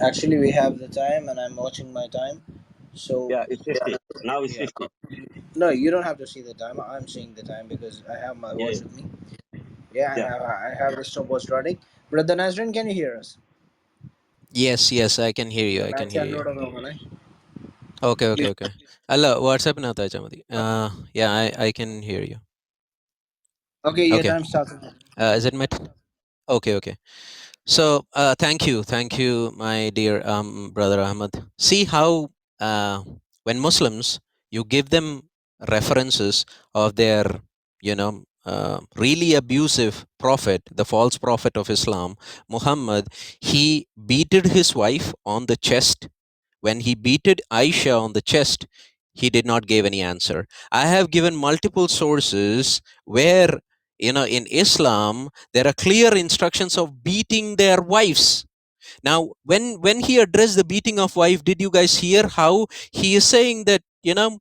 Actually, we have the time, and I'm watching my time. So Yeah, it's yeah, 50. Now it's yeah. 50. No, you don't have to see the time. I'm seeing the time because I have my Yeah, watch with me. Yeah, yeah. I have the stopwatch running. Brother Nazrin, can you hear us? Yes, yes, I can hear you. I can hear you. Okay, okay, Please. okay. Allah, what's up now, Chamadi? Yeah, I can hear you. Okay, your Okay. time starts. Is it met? Okay, okay. So, thank you, my dear brother Ahmed. See how when Muslims, you give them references of their, really abusive prophet, the false prophet of Islam, Muhammad. He beated his wife on the chest. When he beated Aisha on the chest, he did not give any answer. I have given multiple sources where, in Islam, there are clear instructions of beating their wives. Now, when he addressed the beating of wife, did you guys hear how he is saying that, the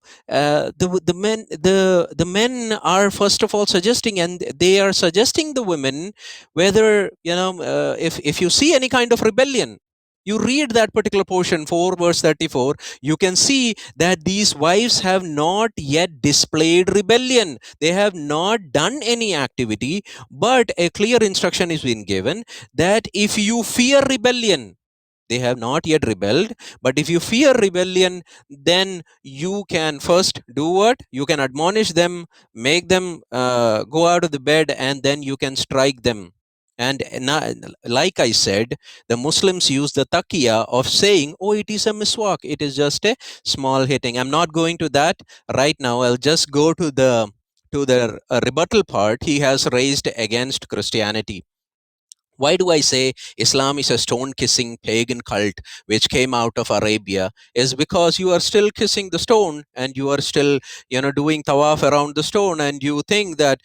men are first of all suggesting, and they are suggesting the women whether, if you see any kind of rebellion, you read that particular portion 4 verse 34, you can see that these wives have not yet displayed rebellion, they have not done any activity, but a clear instruction is being given that if you fear rebellion, they have not yet rebelled, but if you fear rebellion, then you can first do what? You can admonish them, make them go out of the bed, and then you can strike them. And like I said, the Muslims use the taqiyya of saying, oh, it is a miswak, it is just a small hitting. I'm not going to that right now. I'll just go to the rebuttal part he has raised against Christianity. Why do I say Islam is a stone kissing pagan cult which came out of Arabia? Is because you are still kissing the stone, and you are still, doing tawaf around the stone, and you think that,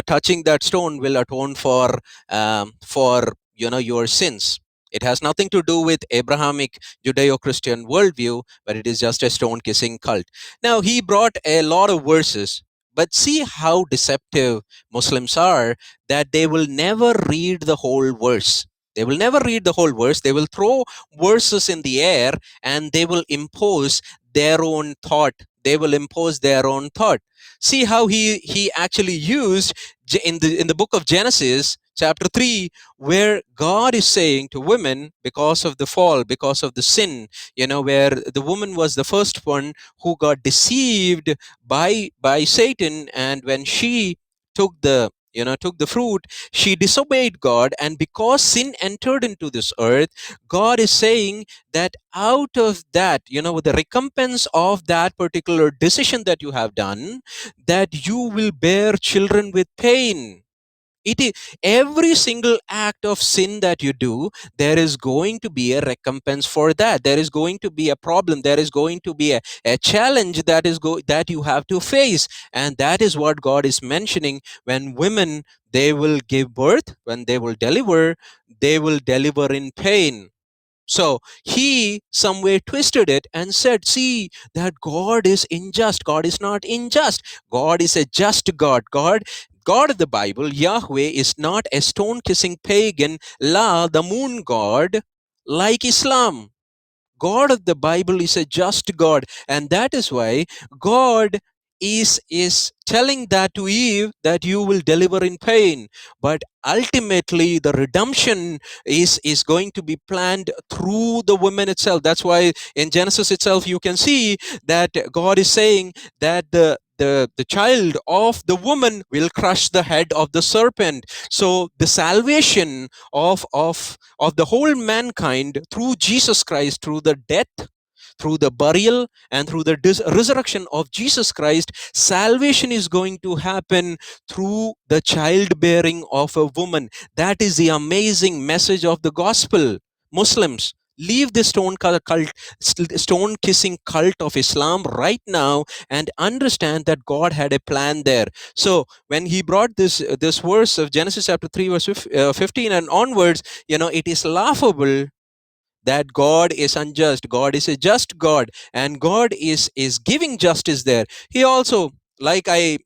touching that stone will atone for your sins. It has nothing to do with Abrahamic Judeo Christian worldview, but it is just a stone kissing cult. Now, he brought a lot of verses, but see how deceptive Muslims are, that they will never read the whole verse. They will never read the whole verse. They will throw verses in the air, and they will impose their own thought. They will impose their own thought. See how he actually used in the book of Genesis, chapter 3, where God is saying to women, because of the fall, because of the sin, where the woman was the first one who got deceived by Satan, and when she took the fruit, she disobeyed God, and because sin entered into this earth, God is saying that out of that, the recompense of that particular decision that you have done, that you will bear children with pain. It is every single act of sin that you do, there is going to be a recompense for that. There is going to be a problem, there is going to be a challenge that you have to face. And that is what God is mentioning. When women, they will give birth, when they will deliver, they will deliver in pain. So he somewhere twisted it and said, see, that God is unjust. God is not unjust. God is a just God. God of the Bible, Yahweh, is not a stone kissing pagan, La, the moon god, like Islam. God of the Bible is a just God, and that is why God is telling that to Eve, that you will deliver in pain. But ultimately, the redemption is going to be planned through the woman itself. That's why in Genesis itself, you can see that God is saying that the child of the woman will crush the head of the serpent. So the salvation of the whole mankind through Jesus Christ, through the death, through the burial, and through the resurrection of Jesus Christ, salvation is going to happen through the childbearing of a woman. That is the amazing message of the gospel. Muslims, leave the stone kissing cult of Islam right now, and understand that God had a plan there. So when he brought this verse of Genesis chapter 3 verse 15 and onwards, it is laughable that God is unjust. God is a just God, and God is giving justice there. He also, like I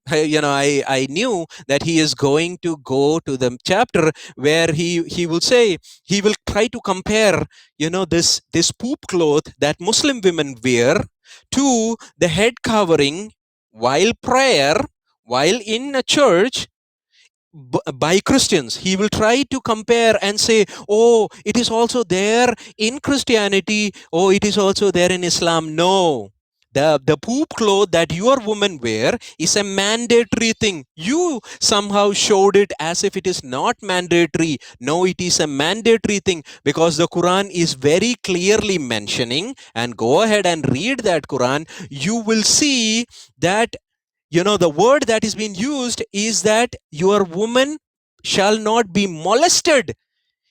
knew that he is going to go to the chapter where he will say, he will try to compare, this poop cloth that Muslim women wear to the head covering while prayer, while in a church, by Christians. He will try to compare and say, oh, it is also there in Christianity, oh, it is also there in Islam. No. The poop cloth that your women wear is a mandatory thing. You somehow showed it as if it is not mandatory. No, it is a mandatory thing, because the Quran is very clearly mentioning, and go ahead and read that Quran. You will see that, the word that is being used is that your woman shall not be molested.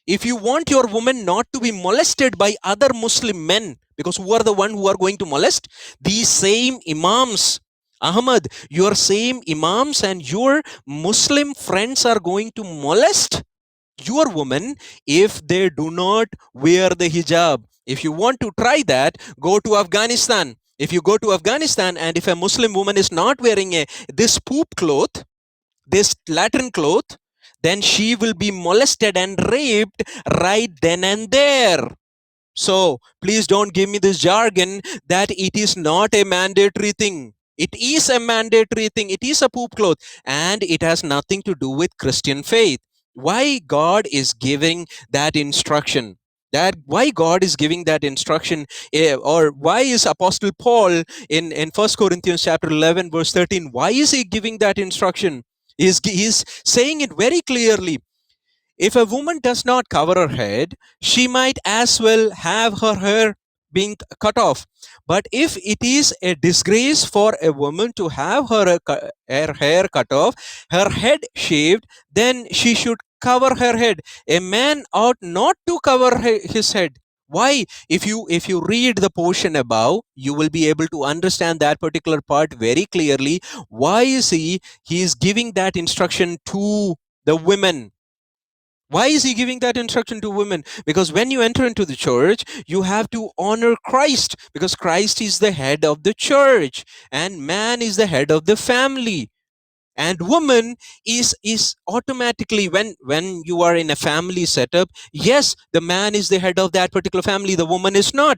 If you want your woman not to be molested by other Muslim men, because who are the one who are going to molest? These same imams. Ahmed, your same imams and your Muslim friends are going to molest your woman if they do not wear the hijab. If you want to try that, go to Afghanistan. If you go to Afghanistan, and if a Muslim woman is not wearing this poop cloth, this Latin cloth, then she will be molested and raped right then and there. So please don't give me this jargon that it is not a mandatory thing. It is a mandatory thing. It is a poop cloth, and it has nothing to do with Christian faith. Why God is giving that instruction? That why God is giving that instruction, or why is Apostle Paul in 1 Corinthians chapter 11 verse 13? Why is he giving that instruction? He's saying it very clearly. If a woman does not cover her head, she might as well have her hair being cut off. But if it is a disgrace for a woman to have her hair cut off, her head shaved, then she should cover her head. A man ought not to cover his head. Why? If you read the portion above, you will be able to understand that particular part very clearly. Why is he is giving that instruction to the women? Why is he giving that instruction to women? Because when you enter into the church, you have to honor Christ, because Christ is the head of the church and man is the head of the family. And woman is automatically, when you are in a family setup, yes, the man is the head of that particular family, the woman is not.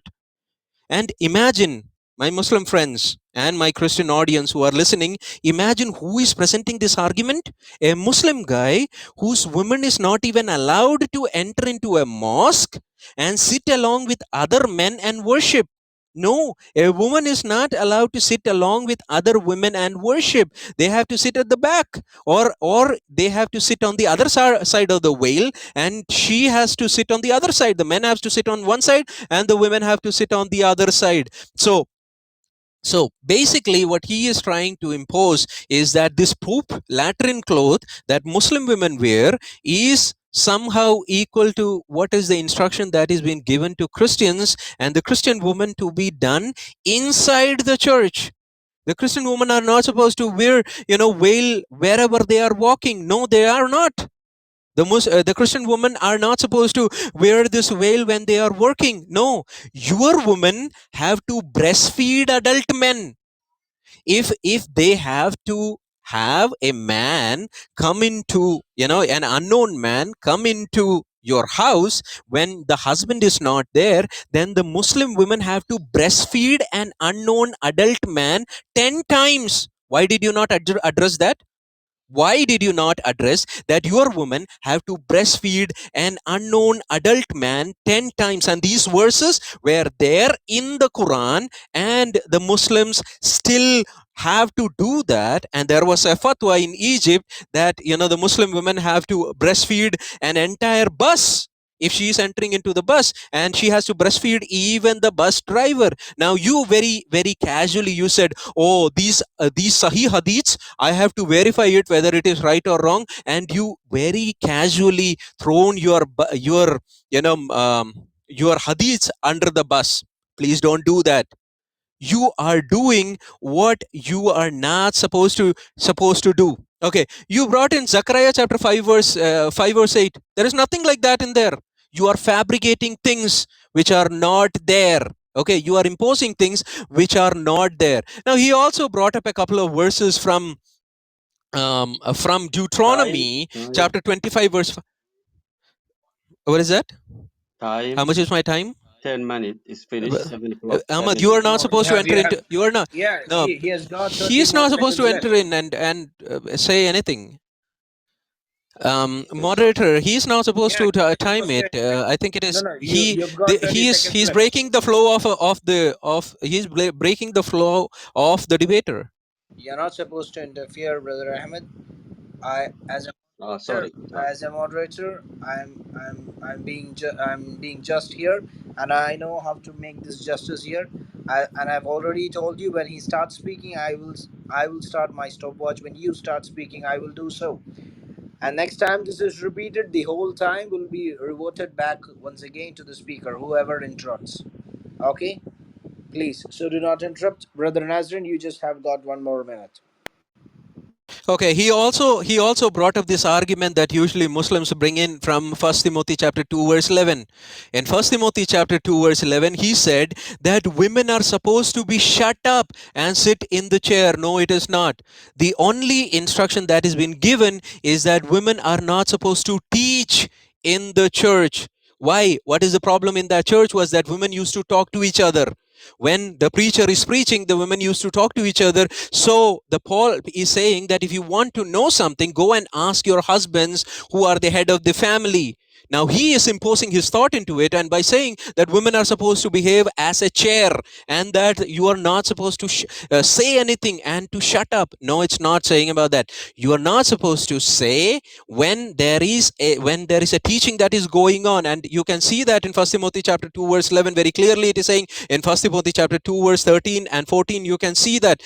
And imagine, my Muslim friends and my Christian audience who are listening, imagine who is presenting this argument. A Muslim guy whose woman is not even allowed to enter into a mosque and sit along with other men and worship. No, a woman is not allowed to sit along with other women and worship. They have to sit at the back, or they have to sit on the other side of the veil, and she has to sit on the other side. The men have to sit on one side and the women have to sit on the other side. So basically what he is trying to impose is that this poop latrine cloth that Muslim women wear is somehow equal to what is the instruction that is being given to Christians and the Christian woman to be done inside the church. The Christian women are not supposed to wear, veil wherever they are walking. No, they are not. The Christian women are not supposed to wear this veil when they are working. No, your women have to breastfeed adult men. If they have to have a man come into, an unknown man come into your house when the husband is not there, then the Muslim women have to breastfeed an unknown adult man 10 times. Why did you not address that? Why did you not address that your woman have to breastfeed an unknown adult man 10 times? And these verses were there in the Quran, and the Muslims still have to do that. And there was a fatwa in Egypt that, the Muslim women have to breastfeed an entire bus. If she is entering into the bus, and she has to breastfeed even the bus driver. Now you very, very casually you said, oh, these Sahih hadiths, I have to verify it whether it is right or wrong, and you very casually thrown your hadiths under the bus. Please don't do that. You are doing what you are not supposed to do. Okay, you brought in Zechariah chapter 5 verse 8. There is nothing like that in there. You are fabricating things which are not there. Okay, you are imposing things which are not there. Now he also brought up a couple of verses from Time, Deuteronomy time, chapter 25 verse what is that? How time. much is my time? 10 minutes is finished. 7 o'clock. Ahmad, you 7. are not No, supposed to enter you have. into. You are not. Yeah, No, he has got he 30 is more not supposed to seconds enter left. in and say anything. Yes, sir. Moderator, he is not supposed Yeah, to you're not time supposed to it. enter in. I think it No, is no, you've got 30 seconds he's left. breaking the flow of he's breaking the flow of the debater. You're not supposed to interfere, brother Ahmed. I, as a Oh, moderator, sorry. Sorry. I'm being just here, and I know how to make this justice here. And I've already told you when he starts speaking, I will start my stopwatch. When you start speaking, I will do so. And next time this is repeated, the whole time will be reverted back once again to the speaker, whoever interrupts. Okay, please. So do not interrupt, brother Nazrin. You just have got 1 more minute. Okay, he also brought up this argument that usually Muslims bring in from First Timothy chapter 2 verse 11. In First Timothy chapter 2 verse 11, he said that women are supposed to be shut up and sit in the chair. No, it is not. The only instruction that has been given is that women are not supposed to teach in the church. Why? What is the problem in that church was that women used to talk to each other. When the preacher is preaching, the women used to talk to each other. So the Paul is saying that if you want to know something, go and ask your husbands who are the head of the family. Now he is imposing his thought into it, and by saying that women are supposed to behave as a chair and that you are not supposed to say anything and to shut up. No, it's not saying about that. You are not supposed to say when there is a teaching that is going on, and you can see that in First Timothy chapter 2 verse 11 very clearly. It is saying in First Timothy chapter 2 verse 13 and 14, you can see that,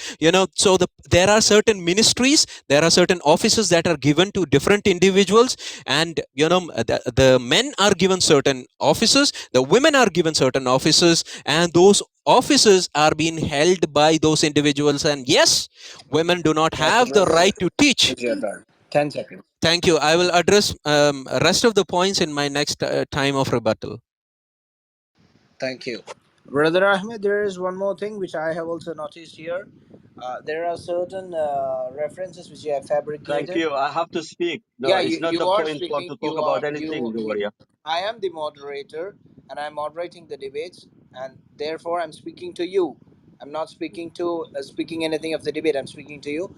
so there are certain ministries, there are certain offices that are given to different individuals, and the men are given certain offices, the women are given certain offices, and those offices are being held by those individuals. And yes, women do not Okay, have the brother. right to teach. It's your turn. 10 seconds. Thank you. I will address rest of the points in my next time of rebuttal. Thank you. Brother Ahmed, there is one more thing which I have also noticed here. There are certain references which you have Thank fabricated. you. I have to speak. No, Yeah, it's not you the are point for speaking. to talk about anything, You Warrior. I am the moderator, and I'm moderating the debates, and therefore I'm speaking to you. I'm not speaking anything of the debate. I'm speaking to you.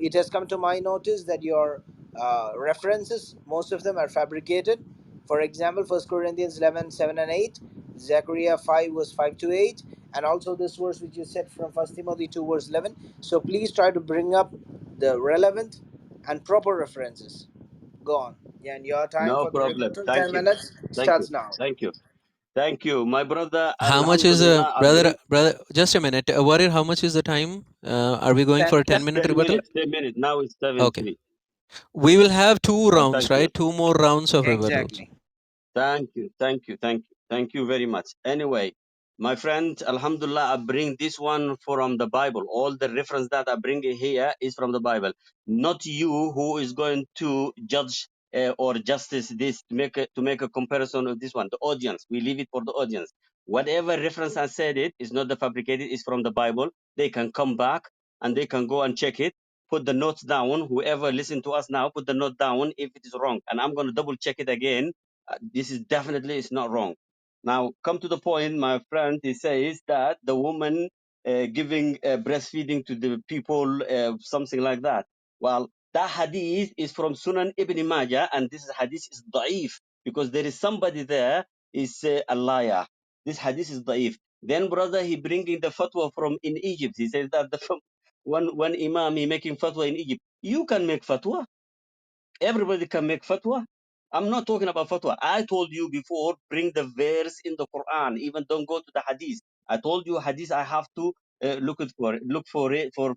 It has come to my notice that your references, most of them are fabricated. For example, First Corinthians 11:7 and 8, Zechariah 5 verse 5 to 8, and also this verse which you said from First Timothy 2 verse 11. So please try to bring up the relevant and proper references. Go on. Yeah, and your time No for the problem. rebuttal, Thank 10 you. minutes, Thank you. starts now. Thank you. Thank you. My brother, How much is the Alhamdulillah, I brother? bring Brother, just a minute. Warrior, how much is the time? Are we going 10, for a 10 10-minute 10 rebuttal? minutes. 10 minutes. Now it's 7 Okay. 3. We will have two Oh, rounds, thank you. right? Two more rounds of rebuttals. exactly. Thank you, thank you, thank you, thank you very much. Anyway, my friend, Alhamdulillah, I bring this one from the Bible. All the reference that I bring here is from the Bible. Not you who is going to judge or justice this to make a comparison of this one. The audience, we leave it for the audience. Whatever reference I said it is not the fabricated. Is from the Bible. They can come back and they can go and check it. Put the notes down. Whoever listen to us now, put the note down if it is wrong, and I'm going to double check it again. This is definitely is not wrong. Now, come to the point, my friend. He says that the woman giving breastfeeding to the people, something like that. Well, that hadith is from Sunan Ibn Majah, and this hadith is da'if because there is somebody there is a liar. This hadith is da'if. Then, brother, he bringing the fatwa from in Egypt. He says that the one imam he making fatwa in Egypt. You can make fatwa. Everybody can make fatwa. I'm not talking about fatwa. I told you before, bring the verse in the Quran. Even don't go to the hadith. I told you hadith. I have to look for it for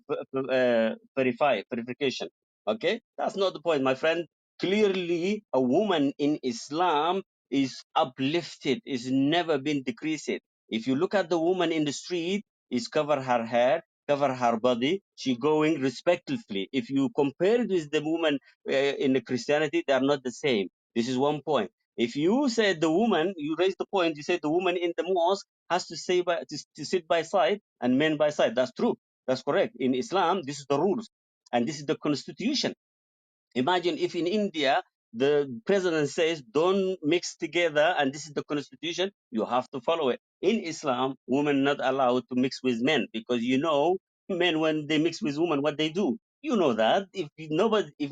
verification. Okay, that's not the point, my friend. Clearly, a woman in Islam is uplifted. Is never been decreased. If you look at the woman in the street, is cover her hair, cover her body. She going respectively. If you compare it with the woman in the Christianity, they are not the same. This is one point. If you said the woman, you raised the point, you said the woman in the mosque has to say to sit by side and men by side. That's true. That's correct. In Islam, this is the rules and this is the constitution. Imagine if in India the president says don't mix together and this is the constitution, you have to follow it. In Islam, women not allowed to mix with men because you know men when they mix with women what they do. You know that if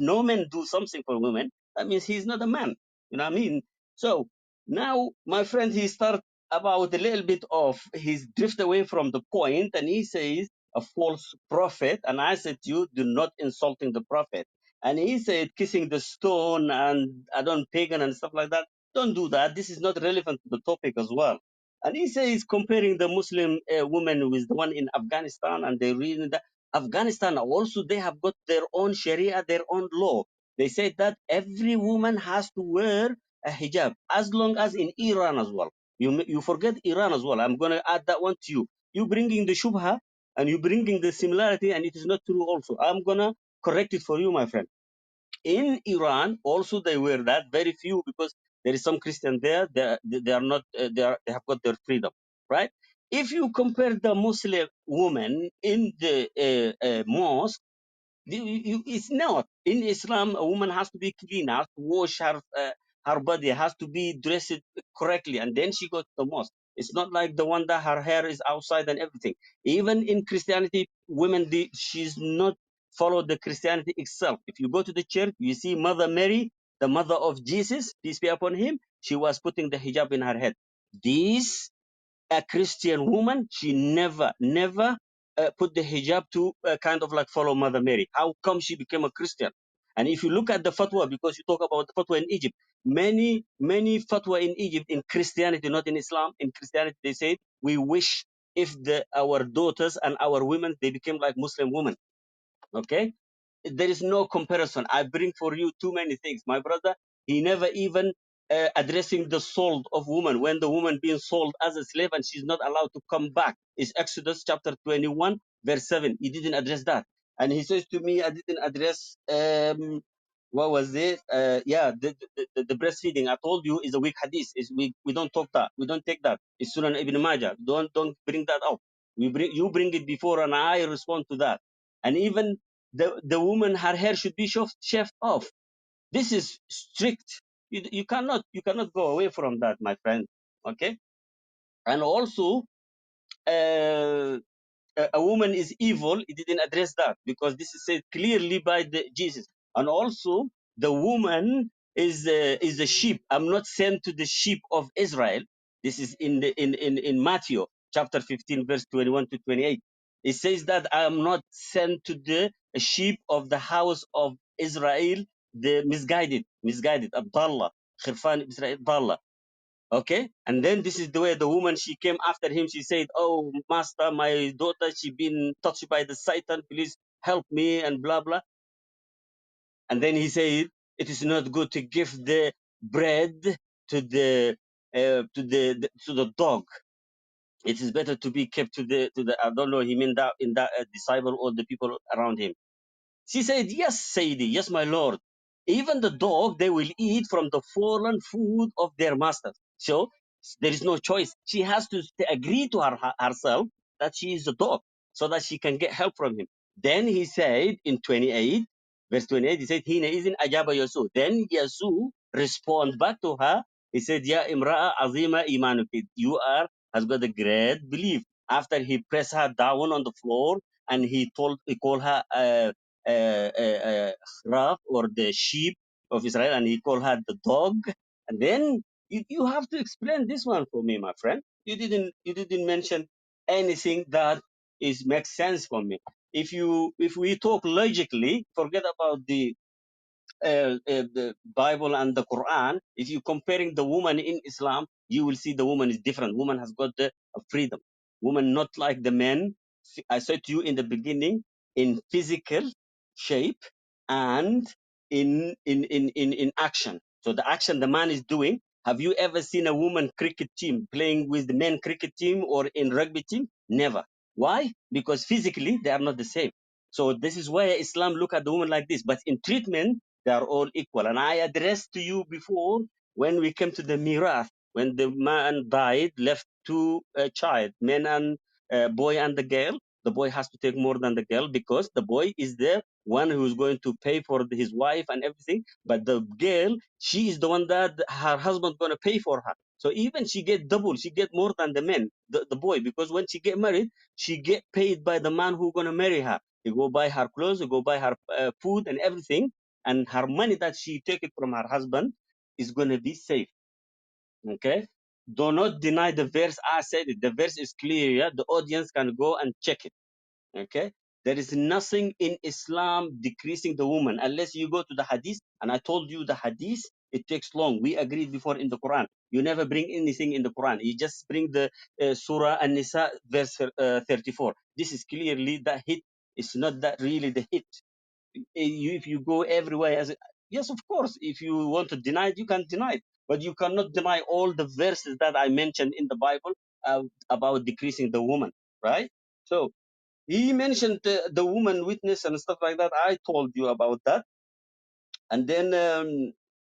no man do something for women, that means he's not a man. You know what I mean? So now my friend he start about a little bit of he's drift away from the point and he says a false prophet and I said to you do not insulting the prophet and he said kissing the stone and I don't pagan and stuff like that. Don't do that. This is not relevant to the topic as well. And he says comparing the Muslim women with the one in Afghanistan, and they read that Afghanistan also they have got their own Sharia, their own law. They said that every woman has to wear a hijab as long as in Iran as well. You forget Iran as well. I'm gonna add that one to you. You bringing the shubha and you bringing the similarity, and it is not true. Also, I'm gonna correct it for you, my friend. In Iran, also they wear that. Very few because there is some Christian there. They are not. They have got their freedom, right? If you compare the Muslim woman in the mosque it's not in Islam. A woman has to be clean, has to wash her body, has to be dressed correctly, and then she goes to the mosque. It's not like the one that her hair is outside and everything. Even in Christianity, women she's not follow the Christianity itself. If you go to the church, you see Mother Mary, the mother of Jesus, peace be upon him. She was putting the hijab in her head. This a Christian woman, she never put the hijab to kind of like follow Mother Mary. How come she became a Christian? And if you look at the fatwa, because you talk about the fatwa in Egypt, many fatwa in Egypt in Christianity, not in Islam. In Christianity, they say we wish if our daughters and our women they became like Muslim women. Okay, there is no comparison. I bring for you too many things. My brother, he never even addressing the sold of woman when the woman being sold as a slave and she's not allowed to come back. It's Exodus chapter 21, verse 7. He didn't address that. And he says to me, I didn't address what was it? The breastfeeding. I told you is a weak hadith. Is we don't talk that. We don't take that. It's Sunan Ibn Majah. Don't bring that up. You bring it before and I respond to that. And even the woman her hair should be shaved off. This is strict. You cannot go away from that, my friend. Okay. And also uh, a woman is evil. He didn't address that because this is said clearly by the Jesus. And also the woman is a sheep. I'm not sent to the sheep of Israel. This is in Matthew chapter 15 verse 21 to 28. It says that I am not sent to the sheep of the house of Israel, the misguided, Abdallah, Khirfan Israel, okay. And then this is the way the woman she came after him. She said, oh master, my daughter she been touched by the Satan, please help me and blah blah. And then he said it is not good to give the bread to the dog. It is better to be kept to the I don't know he mean that in that disciple or the people around him. She said, yes, Sayyidi, yes, my lord. Even the dog, they will eat from the fallen food of their masters. So there is no choice. She has to agree to herself that she is a dog so that she can get help from him. Then he said in 28, verse 28, he said, Hina izin ajaba Yasu. Then Yasu respond back to her. He said, Ya imra'a azima imanuki. You has got a great belief. After he pressed her down on the floor and he called her Raf or the sheep of Israel, and he called her the dog. And then you have to explain this one for me, my friend. You didn't mention anything that is makes sense for me. If we talk logically, forget about the Bible and the Quran, if you comparing the woman in Islam, you will see the woman is different. Woman has got the freedom. Woman not like the men. I said to you in the beginning, in physical shape and in action. So the action the man is doing. Have you ever seen a woman cricket team playing with the men cricket team or in rugby team? Never. Why? Because physically they are not the same. So this is why Islam look at the woman like this. But in treatment, they are all equal. And I addressed to you before When we came to the mirath, when the man died, left two child, men and boy and the girl, the boy has to take more than the girl because the boy is the one who's going to pay for his wife and everything. But the girl, she is the one that her husband going to pay for her. So even she get double, she get more than the men, the boy, because when she get married, she get paid by the man who going to marry her. He go buy her clothes, he go buy her food and everything, and her money that she take it from her husband is going to be safe. Okay, do not deny the verse. I said it, the verse is clear. Yeah? The audience can go and check it. Okay, there is nothing in Islam decreasing the woman unless you go to the hadith, and I told you the hadith, it takes long. We agreed before in the Quran, you never bring anything in the Quran, you just bring the surah an-nisa verse 34. This is clearly the hit. It's not that really the hit. If you go everywhere as yes, of course, if you want to deny it, you can deny it, but you cannot deny all the verses that I mentioned in the Bible about decreasing the woman, right? So he mentioned the woman witness and stuff like that. I told you about that. And then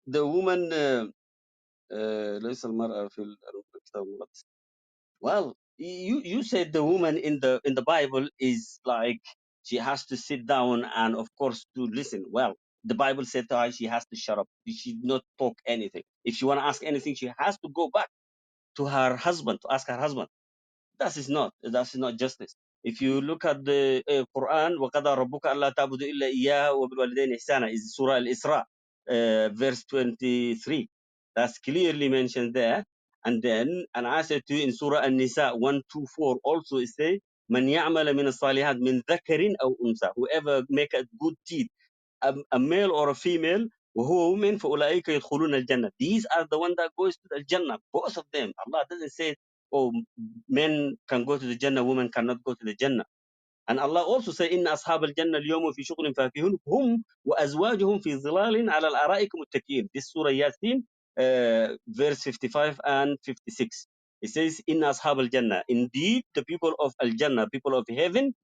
the woman ليس المرأة في الكتاب المقدس. Well, you said the woman in the Bible is like she has to sit down and of course to listen. Well, the Bible said to her she has to shut up. She should not talk anything. If she want to ask anything, she has to go back to her husband to ask her husband. That's not justice. If you look at the Quran, وَقَضَى رَبُّكَ أَلَّا تَعْبُدُوا إِلَّا إِيَّاهُ وَبِالْوَالِدَيْنِ إِحْسَانًا is Surah Al-Isra, verse 23. That's clearly mentioned there. And I said to you in Surah An-Nisa 124 also it says, مَنْ يَعْمَلَ مِنَ الصَّالِحَاتِ مِنْ ذَكَرٍ أَوْ أُنْثَى, whoever make a good deed, a male or a female, وهو woman, فأولئك يدخلون الجنة. These are the one that goes to the Jannah, both of them. Allah doesn't say, oh, men can go to the Jannah, women cannot go to the Jannah. And Allah also say, إن أصحاب الجنة اليوم في شغل فاكهون هم وأزواجهم في ظلال على الأرائك متكئين. This Surah Yasin, verse 55 and 56. It says, إن أصحاب الجنة, indeed the people of Al Jannah, people of heaven,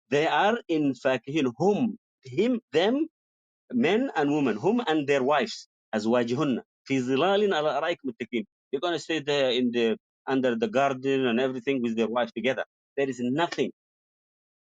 they are in فاكهين, them, men and women, whom and their wives, أزواجهن في ظلال على الأرائك متكئين. They're going to stay there in the under the garden and everything with their wives together. There is nothing.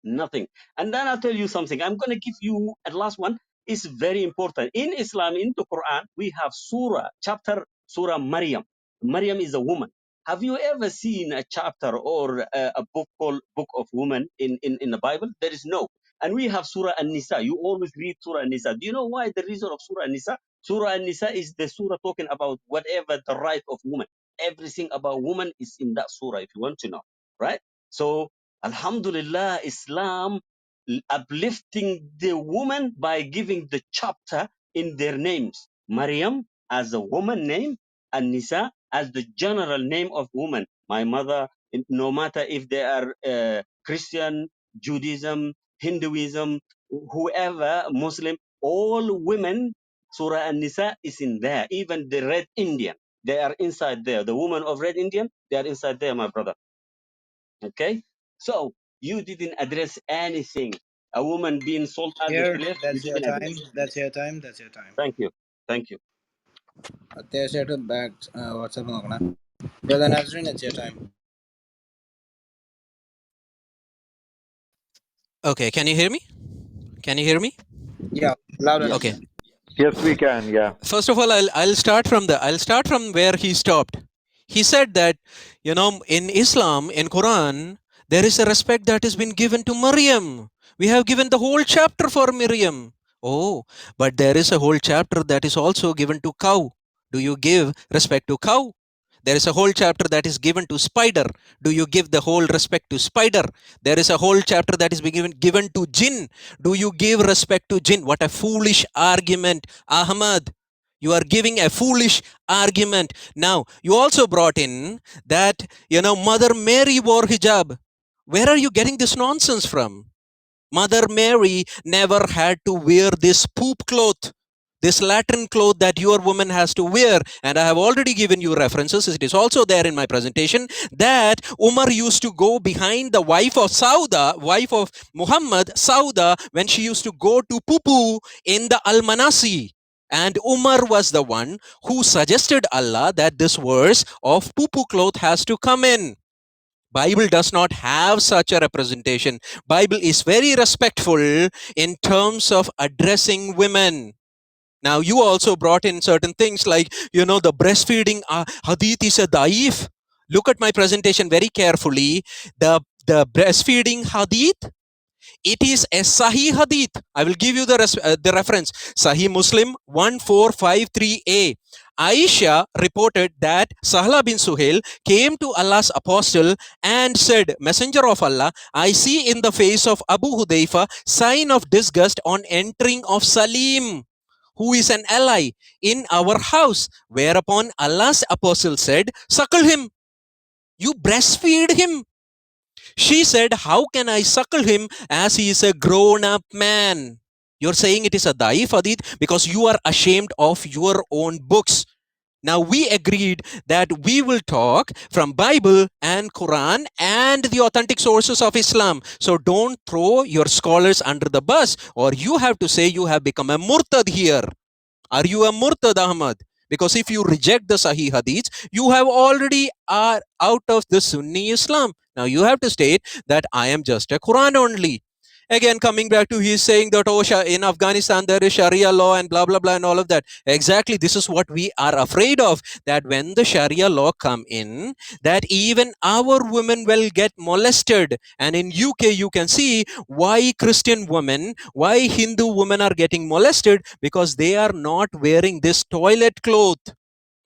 And then I'll tell you something. I'm going to give you a last one. It's very important. In Islam, in the Quran, we have surah, chapter, Surah Maryam. Maryam is a woman. Have you ever seen a chapter or a book called Book of Women in the Bible? There is no. And we have Surah An-Nisa. You always read Surah An-Nisa. Do you know why the reason of Surah An-Nisa? Surah An-Nisa is the surah talking about whatever the right of woman. Everything about woman is in that surah if you want to know. Right? So Alhamdulillah, Islam uplifting the woman by giving the chapter in their names. Maryam as a woman name, and Nisa as the general name of woman. My mother, no matter if they are Christian, Judaism, Hinduism, whoever, Muslim, all women, Surah An-Nisa is in there. Even the Red Indian, they are inside there. The woman of Red Indian, they are inside there, my brother. Okay, so you didn't address anything. A woman being sold as a Here, slave, you that's your didn't time. address. That's your time. That's your time. Thank you, thank you. There's back. WhatsApp നോക്കണേ. Brother Nazrin, it's your time. Okay, can you hear me? Can you hear me? Yeah, loud and Yes. Okay. clear. Yes, we can. Yeah. First of all, I'll start from where he stopped. He said that, in Islam, in Quran, there is a respect that has been given to Maryam. We have given the whole chapter for Miriam. Oh, but there is a whole chapter that is also given to cow. Do you give respect to cow? There is a whole chapter that is given to spider. Do you give the whole respect to spider? There is a whole chapter that is given to jinn. Do you give respect to jinn? What a foolish argument, Ahmed. You are giving a foolish argument. Now, you also brought in that, Mother Mary wore hijab. Where are you getting this nonsense from? Mother Mary never had to wear this poop cloth, this Latin cloth that your woman has to wear. And I have already given you references. It is also there in my presentation that Umar used to go behind the wife of Sauda, wife of Muhammad, Sauda, when she used to go to poo in the Al Manasi. And Umar was the one who suggested Allah that this verse of poo cloth has to come in. Bible does not have such a representation. Bible is very respectful in terms of addressing women. Now, you also brought in certain things like, the breastfeeding hadith is a daif. Look at my presentation very carefully. The breastfeeding hadith, it is a Sahih Hadith. I will give you the reference. Sahih Muslim 1453a. Aisha reported that Sahla bin Suhail came to Allah's apostle and said, Messenger of Allah, I see in the face of Abu Hudayfa sign of disgust on entering of Salim, who is an ally, in our house. Whereupon Allah's apostle said, suckle him. You breastfeed him. She said, how can I suckle him as he is a grown-up man? You're saying it is a daif hadith because you are ashamed of your own books. Now we agreed that we will talk from Bible and Quran and the authentic sources of Islam. So don't throw your scholars under the bus, or you have to say you have become a murtad here. Are you a murtad, Ahmad? Because if you reject the Sahih Hadith, you have already are out of the Sunni Islam. Now you have to state that I am just a Quran only. Again, coming back to he's saying that, oh, in Afghanistan there is Sharia law and blah, blah, blah and all of that. Exactly, this is what we are afraid of, that when the Sharia law come in, that even our women will get molested. And in UK, you can see why Christian women, why Hindu women are getting molested, because they are not wearing this toilet cloth.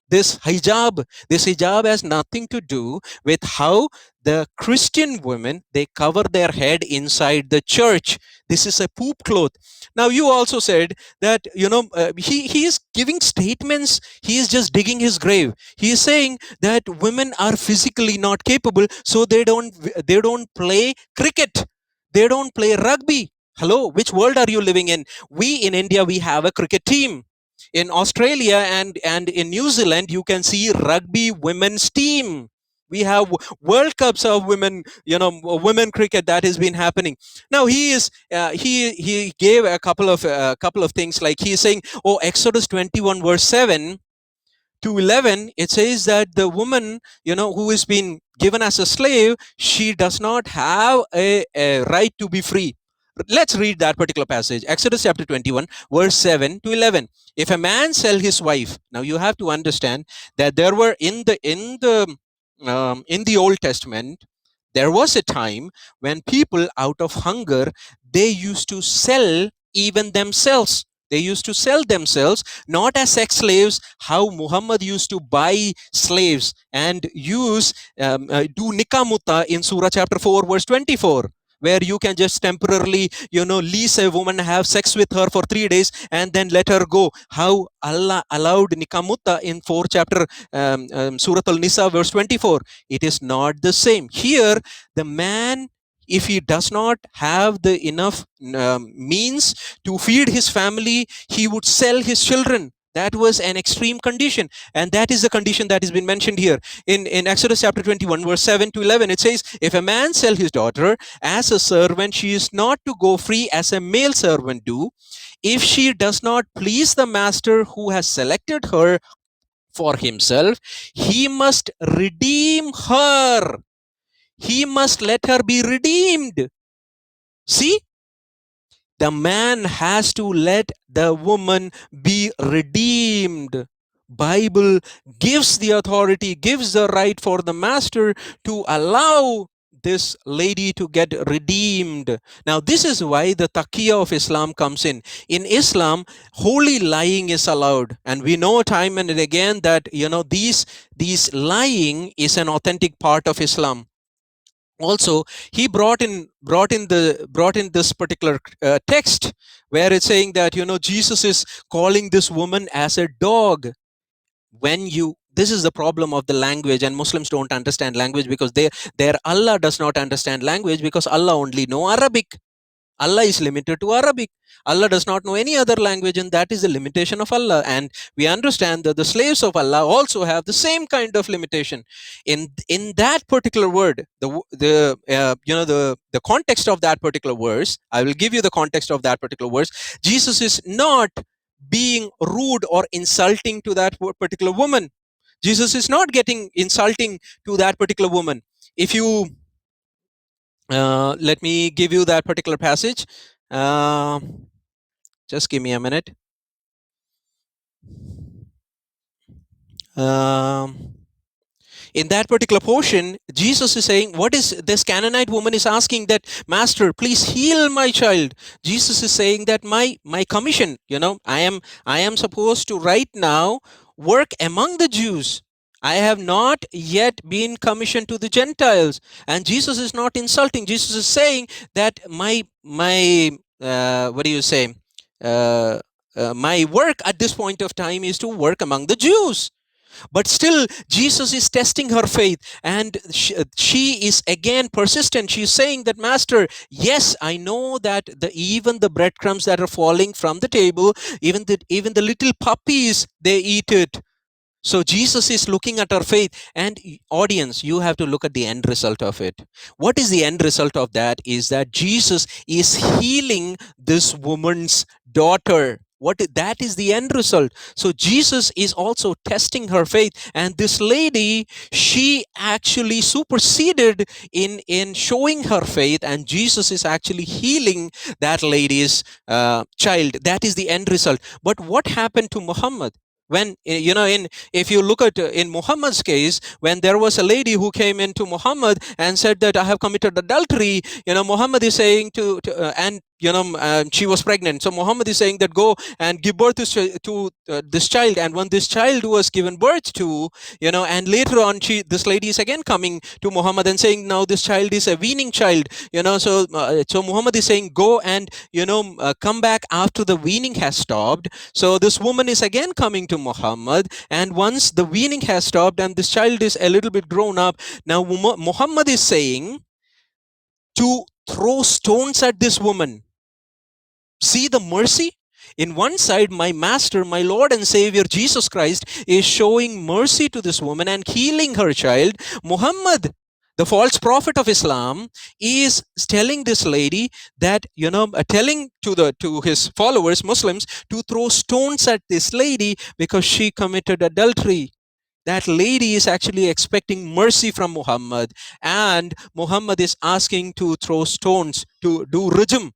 This hijab has nothing to do with how the Christian women, they cover their head inside the church. This is a poop cloth. Now you also said that, he is giving statements. He is just digging his grave. He is saying that women are physically not capable, so they don't play cricket. They don't play rugby. Hello, which world are you living in? We in India, we have a cricket team. In Australia and in New Zealand, you can see rugby women's team. We have World Cups of women, women cricket that has been happening. Now he gave a couple of things, like he is saying, oh, Exodus 21 verse 7 to 11, it says that the woman, who is been given as a slave, she does not have a right to be free. Let's read that particular passage. Exodus chapter 21, verse 7 to 11. If a man sell his wife, now you have to understand that there were in the Old Testament, there was a time when people out of hunger, they used to sell even themselves. They used to sell themselves, not as sex slaves, how Muhammad used to buy slaves and do nikah mutta in Surah chapter 4, verse 24, where you can just temporarily, lease a woman, have sex with her for 3 days and then let her go. How Allah allowed nikah mutta in 4 chapter, Surah Al-Nisa, verse 24. It is not the same. Here, the man, if he does not have the enough means to feed his family, he would sell his children. That was an extreme condition, and that is the condition that has been mentioned here in Exodus chapter 21 verse 7 to 11. It says, if a man sell his daughter as a servant, she is not to go free as a male servant do. If she does not please the master who has selected her for himself, he must redeem her. He must let her be redeemed. See, the man has to let the woman be redeemed. Bible gives the authority, gives the right for the master to allow this lady to get redeemed. Now this is why the taqiyya of Islam comes in. In Islam, holy lying is allowed, and we know time and again that these lying is an authentic part of Islam. Also, he brought in this particular text where it's saying that Jesus is calling this woman as a dog. This is the problem of the language, and Muslims don't understand language because their Allah does not understand language, because Allah only know Arabic. Allah is limited to Arabic. Allah does not know any other language, and that is the limitation of Allah. And we understand that the slaves of Allah also have the same kind of limitation. In that particular word, the context of that particular verse, I will give you the context of that particular verse. Jesus is not being rude or insulting to that particular woman. Jesus is not getting insulting to that particular woman. If you let me give you that particular passage. Uh, just give me a minute. Um, in that particular portion, Jesus is saying, what is this Canaanite woman is asking that, Master, please heal my child. Jesus is saying that my commission, I am supposed to right now work among the Jews. I have not yet been commissioned to the Gentiles. And Jesus is not insulting. Jesus is saying that my what do you say? Uh, my work at this point of time is to work among the Jews. But still, Jesus is testing her faith, and she is again persistent. She's saying that, Master, yes, I know that even the breadcrumbs that are falling from the table, even the little puppies, they eat it. So Jesus is looking at our faith, and audience, you have to look at the end result of it. What is the end result of that? Is that Jesus is healing this woman's daughter. That is the end result. So Jesus is also testing her faith, and this lady, she actually superseded in showing her faith, and Jesus is actually healing that lady's child. That is the end result. But what happened to Muhammad? When in if you look at in Muhammad's case, when there was a lady who came into Muhammad and said that I have committed adultery, Muhammad is saying and she was pregnant. So Muhammad is saying that go and give birth to this child. And when this child was given birth to, and later on this lady is again coming to Muhammad and saying, now this child is a weaning child, so Muhammad is saying, go and come back after the weaning has stopped. So this woman is again coming to Muhammad, and once the weaning has stopped and this child is a little bit grown up, now Muhammad is saying to throw stones at this woman. See the mercy? In one side, my master, my Lord and Savior Jesus Christ is showing mercy to this woman and healing her child. Muhammad, the false prophet of Islam, is telling this lady that, telling to his followers, Muslims, to throw stones at this lady because she committed adultery. That lady is actually expecting mercy from Muhammad, and Muhammad is asking to throw stones, to do rajm.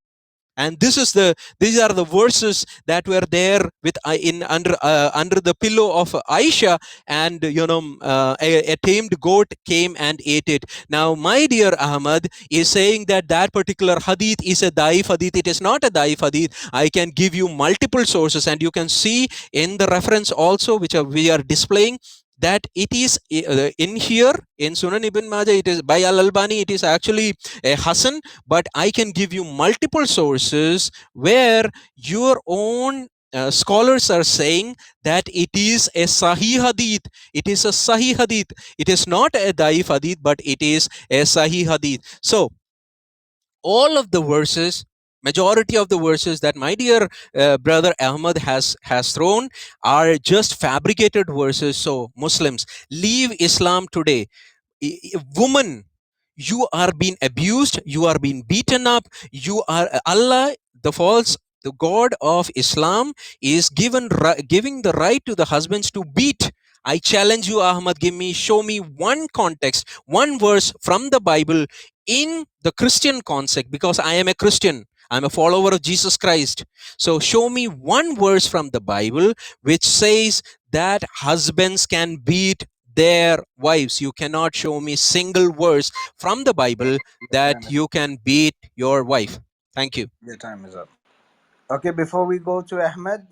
And these are the verses that were there with in under the pillow of Aisha. And a tamed goat came and ate it. Now my dear Ahmad is saying that that particular hadith is a daif hadith. It is not a daif hadith. I can give you multiple sources, and you can see in the reference also, which we are displaying, that it is in here in Sunan Ibn Majah, it is by Al Albani, it is actually a Hasan. But I can give you multiple sources where your own scholars are saying that it is a Sahih Hadith. It is a Sahih Hadith. It is not a Daif Hadith, but it is a Sahih Hadith. So all of the verses, majority of the verses that my dear brother Ahmad has thrown are just fabricated verses. So Muslims, leave Islam today. Woman, you are being abused, you are being beaten up, you are Allah, the false, the god of Islam, is giving the right to the husbands to beat. I challenge you, Ahmad, show me one context, one verse from the Bible in the Christian context, because I am a Christian, I'm a follower of Jesus Christ. So show me one verse from the Bible which says that husbands can beat their wives. You cannot show me single verse from the Bible Your that time is you can beat your wife. Thank you. your time is up. Okay, before we go to Ahmed,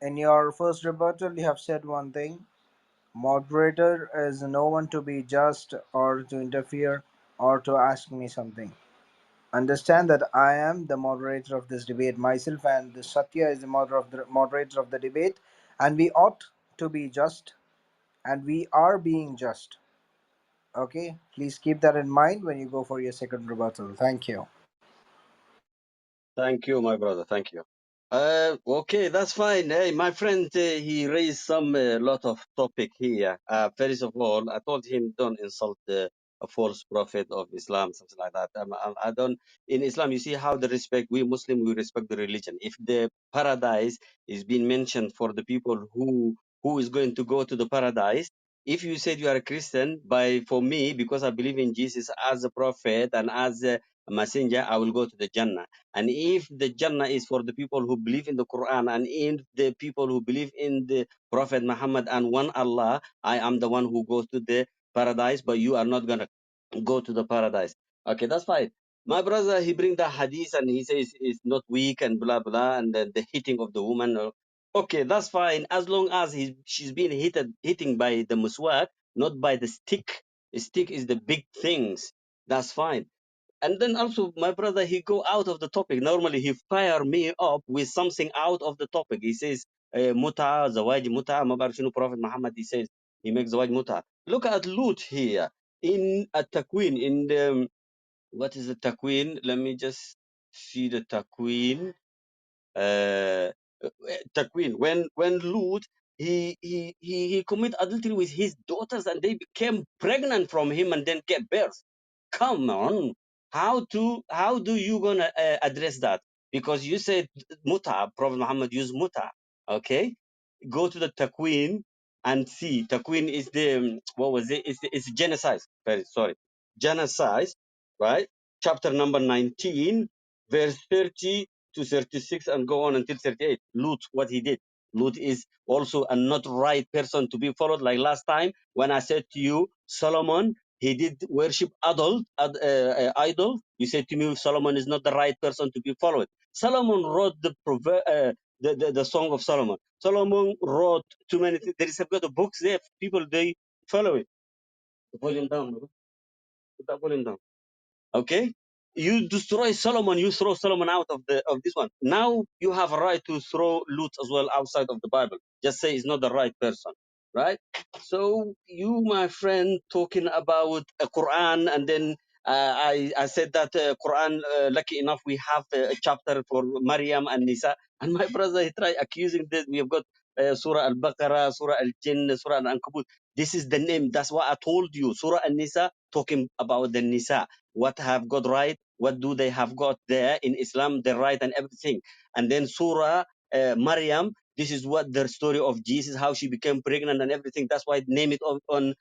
in your first rebuttal, you have said one thing. Moderator is no one to be just or to interfere or to ask me something. Understand that I am the moderator of this debate myself, and the Satya is the moderator of the debate, and we ought to be just, and we are being just. Okay, please keep that in mind when you go for your second rebuttal. Thank you. Thank you, my brother. Thank you. Okay, that's fine. Hey, my friend, he raised some lot of topic here. First of all, I told him don't insult a false prophet of Islam, something like that. I don't. In Islam, you see how the respect, we Muslim, we respect the religion. If the paradise is being mentioned for the people who is going to go to the paradise, if you said you are a Christian, by for me, because I believe in Jesus as a prophet and as a messenger, I will go to the Jannah. And if the Jannah is for the people who believe in the Quran and in the people who believe in the Prophet Muhammad and one Allah, I am the one who goes to the paradise, but you are not gonna go to the paradise. Okay, that's fine. My brother, he bring the hadith and he says it's not weak and blah blah, and then the hitting of the woman. Okay, that's fine as long as she's being hitting by the muswak, not by the stick. The stick is the big things. That's fine. And then also my brother, he go out of the topic. Normally he fire me up with something out of the topic. He says muta, zawaj muta, ما بعرف شنو Prophet Muhammad, he says he makes zawaj muta. Look at Lut here in a takwin, in the, what is the takwin? Let me just see the takwin. uh, Takwin, when Lut, he commit adultery with his daughters and they became pregnant from him and then get birth. Come on, how do you gonna address that? Because you said muta, Prophet Muhammad used muta. Okay, go to the Takwin and see. Takwin is the what was it? It's genocide. Very sorry, genocide, right? Chapter number 19, verse 30 to 36 and go on until 38. Lut, what he did. Lut is also a not right person to be followed. Like last time when I said to you, Solomon, he did worship idol. You said to me, Solomon is not the right person to be followed. Solomon wrote the Song of Solomon. Solomon wrote too many things. There is a lot of books there. People, they follow it. Volume down. Put that volume down. Okay, you destroy Solomon, you throw Solomon out of the of this one. Now you have a right to throw Lut as well outside of the Bible. Just say he's not the right person, right? So you, my friend, talking about a Quran, and then I said that Quran, lucky enough we have a chapter for Maryam and Nisa, and my brother he tried accusing that we have got Surah Al-Baqarah, Surah Al-Jinn, Surah Al-Ankabut. This is the name. That's what I told you. Surah An-Nisa talking about the Nisa, what have got right, what do they have got there in Islam, the right and everything. And then Surah Maryam, this is what the story of Jesus, how she became pregnant and everything. That's why name it on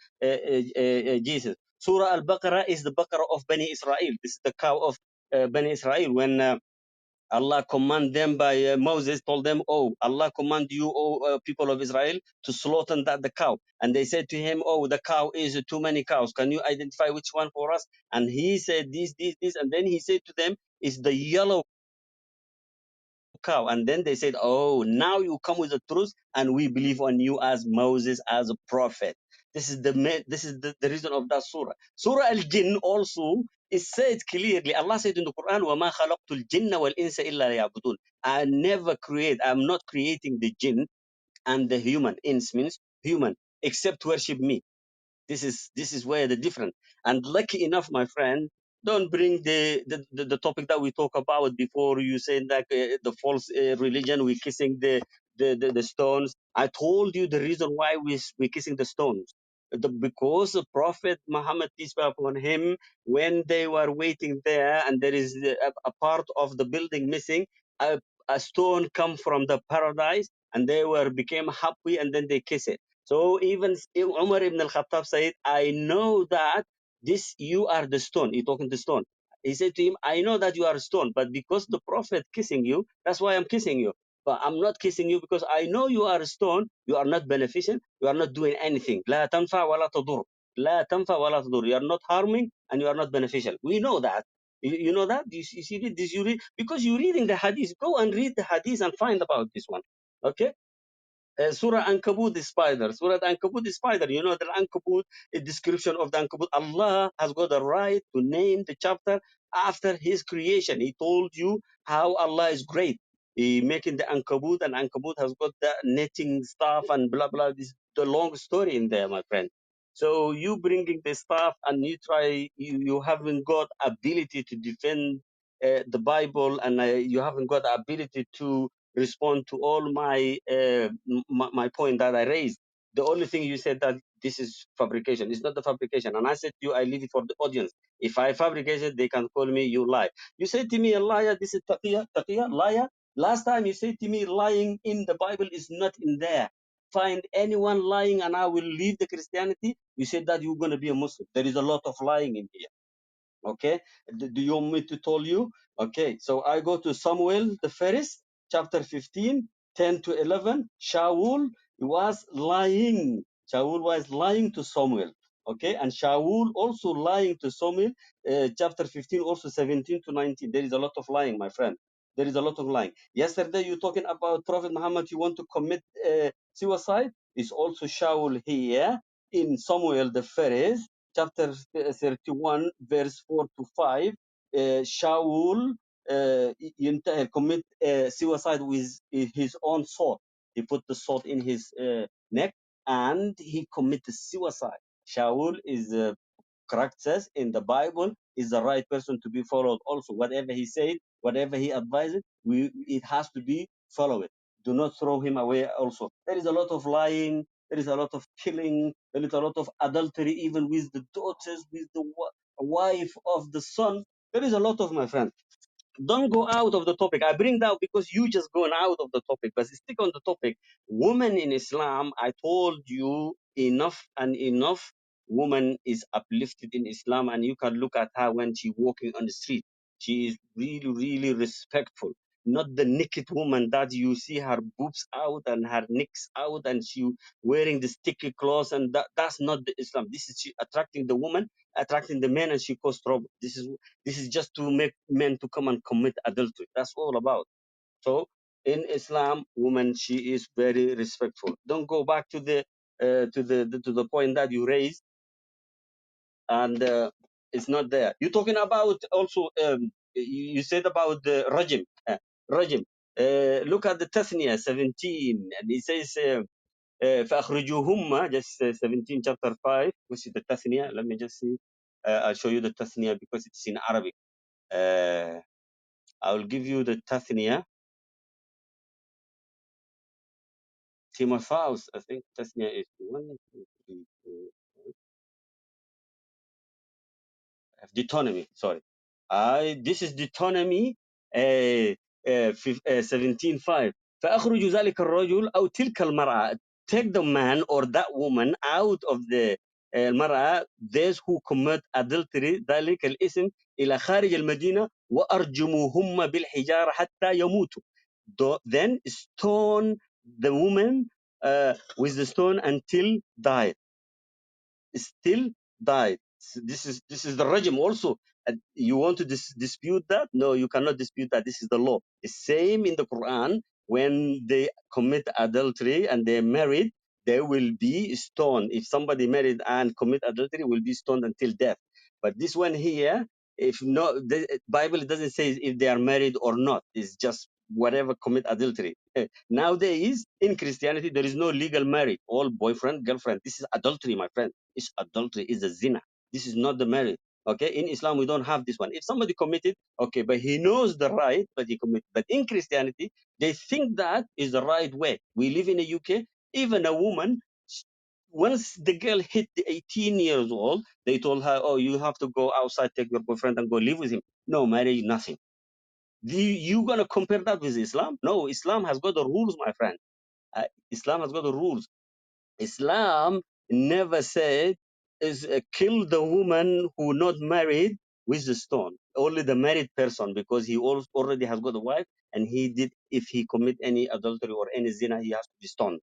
Jesus. Surah Al-Baqarah is the Baqarah of Bani Israel. This is the cow of Bani Israel. When Allah command them by Moses, told them, oh, Allah command you, oh people of Israel, to slaughter the cow. And they said to him, oh, the cow is too many cows. Can you identify which one for us? And he said this. And then he said to them, it's the yellow cow. And then they said, oh, now you come with the truth and we believe on you as Moses, as a prophet. This is the reason of that surah. Surah Al-Jinn also is said clearly. Allah said in the Quran, وَمَا خَلَقْتُ الْجِنَّ وَالْإِنسَ إِلَّا لِيَعْبُدُونَ. I'm not creating the jinn and the human. Ins means human, except worship me. This is where the difference. And lucky enough, my friend, don't bring the topic that we talk about before. You saying that the false religion, we kissing the stones. I told you the reason why we kissing the stones. Because the Prophet Muhammad, peace be upon him, when they were waiting there and there is a part of the building missing, a, a stone come from the paradise and they were became happy and then they kiss it. So even Umar ibn al-Khattab said, I know that this you are the stone. He talking to stone. He said to him, I know that you are a stone, but because the prophet kissing you, that's why I'm kissing you. But I'm not kissing you because I know you are a stone. You are not beneficial. You are not doing anything. لا تنفع ولا تضر. لا تنفع ولا تضر. You are not harming and you are not beneficial. We know that. You know that? You see this? You read because you're reading the hadith. Go and read the hadith and find about this one. Okay? Surah Ankabut, the spider. Surah Ankabut, the spider. You know the Ankabut, a description of the Ankabut. Allah has got the right to name the chapter after His creation. He told you how Allah is great. He making the Ankabut, and Ankabut has got the netting stuff and blah blah. This the long story in there, my friend. So you bringing the stuff and you try, you haven't got ability to defend the Bible, and you haven't got the ability to respond to all my, my point that I raised. The only thing you said that this is fabrication. It's not the fabrication. And I said to you, I leave it for the audience. If I fabricate it, they can call me you lie. You say to me a liar. This is taqiyya, liar. Last time you said to me lying in the Bible is not in there. Find anyone lying and I will leave the Christianity. You said that you're going to be a Muslim. There is a lot of lying in here. Okay, do you want me to tell you? Okay, so I go to Samuel the first, chapter 15, 10 to 11. Shaul was lying. Shaul was lying to Samuel. Okay, and Shaul also lying to Samuel, chapter 15, also 17 to 19. There is a lot of lying, my friend. There is a lot of lying. Yesterday, you talking about Prophet Muhammad, you want to commit suicide? It's also Shaul here in Samuel the first, chapter 31 verse 4 to 5. Shaul commit suicide with his own sword. He put the sword in his neck and he committed suicide. Shaul is correct says in the Bible is the right person to be followed. Also, whatever he said, whatever he advised, it has to be followed. Do not throw him away. Also, there is a lot of lying. There is a lot of killing. There is a lot of adultery, even with the daughters, with the wife of the son. There is a lot of, my friend. Don't go out of the topic. I bring that because you just going out of the topic, but stick on the topic. Women in Islam, I told you enough and enough. Woman is uplifted in Islam, and you can look at her when she walking on the street. She is really, really respectful. Not the naked woman that you see her boobs out and her necks out, and she wearing the sticky clothes, and that's not the Islam. This is she attracting the woman, attracting the men, and she cause trouble. This is just to make men to come and commit adultery. That's all about. So in Islam, woman, she is very respectful. Don't go back to the point that you raised, and it's not there. You're talking about also. You said about the rajim. Rajim. Look at the Tasniya 17, and it says. فأخرجوهما just 17 chapter 5 which is the Tasniya. Let me just see. I'll show you the Tasniya because it's in Arabic. Uh, I will give you the Tathniya. Timotheus, I think Tathniya is one, two, three, four, Deuteronomy, sorry. This is Deuteronomy 17:5. فأخرج ذلك الرجل أو تلك المرأة. Take the man or that woman out of the المرأة, those who commit adultery, ذلك الاسم إلى خارج المدينة وأرجموهم بالحجارة حتى يموتوا. Then stone the woman with the stone until die. Still died. This is the regime also. And you want to dispute that? No, you cannot dispute that. This is the law. The same in the Quran. When they commit adultery and they're married, they will be stoned. If somebody married and commit adultery, will be stoned until death. But this one here, if no, the Bible doesn't say if they are married or not. It's just whatever commit adultery. Nowadays, in Christianity, there is no legal marriage. All boyfriend, girlfriend. This is adultery, my friend. It's adultery, it's a zina. This is not the marriage. Okay, in Islam we don't have this one. If somebody committed, okay, but he knows the right, but he committed. But in Christianity, they think that is the right way. We live in the UK. Even a woman, once the girl hit the 18 years old, they told her, "Oh, you have to go outside, take your boyfriend, and go live with him." No marriage, nothing. You gonna compare that with Islam? No, Islam has got the rules, my friend. Islam has got the rules. Islam never said is kill the woman who not married with the stone. Only the married person, because he already has got a wife, and he did, if he commit any adultery or any zina, he has to be stoned.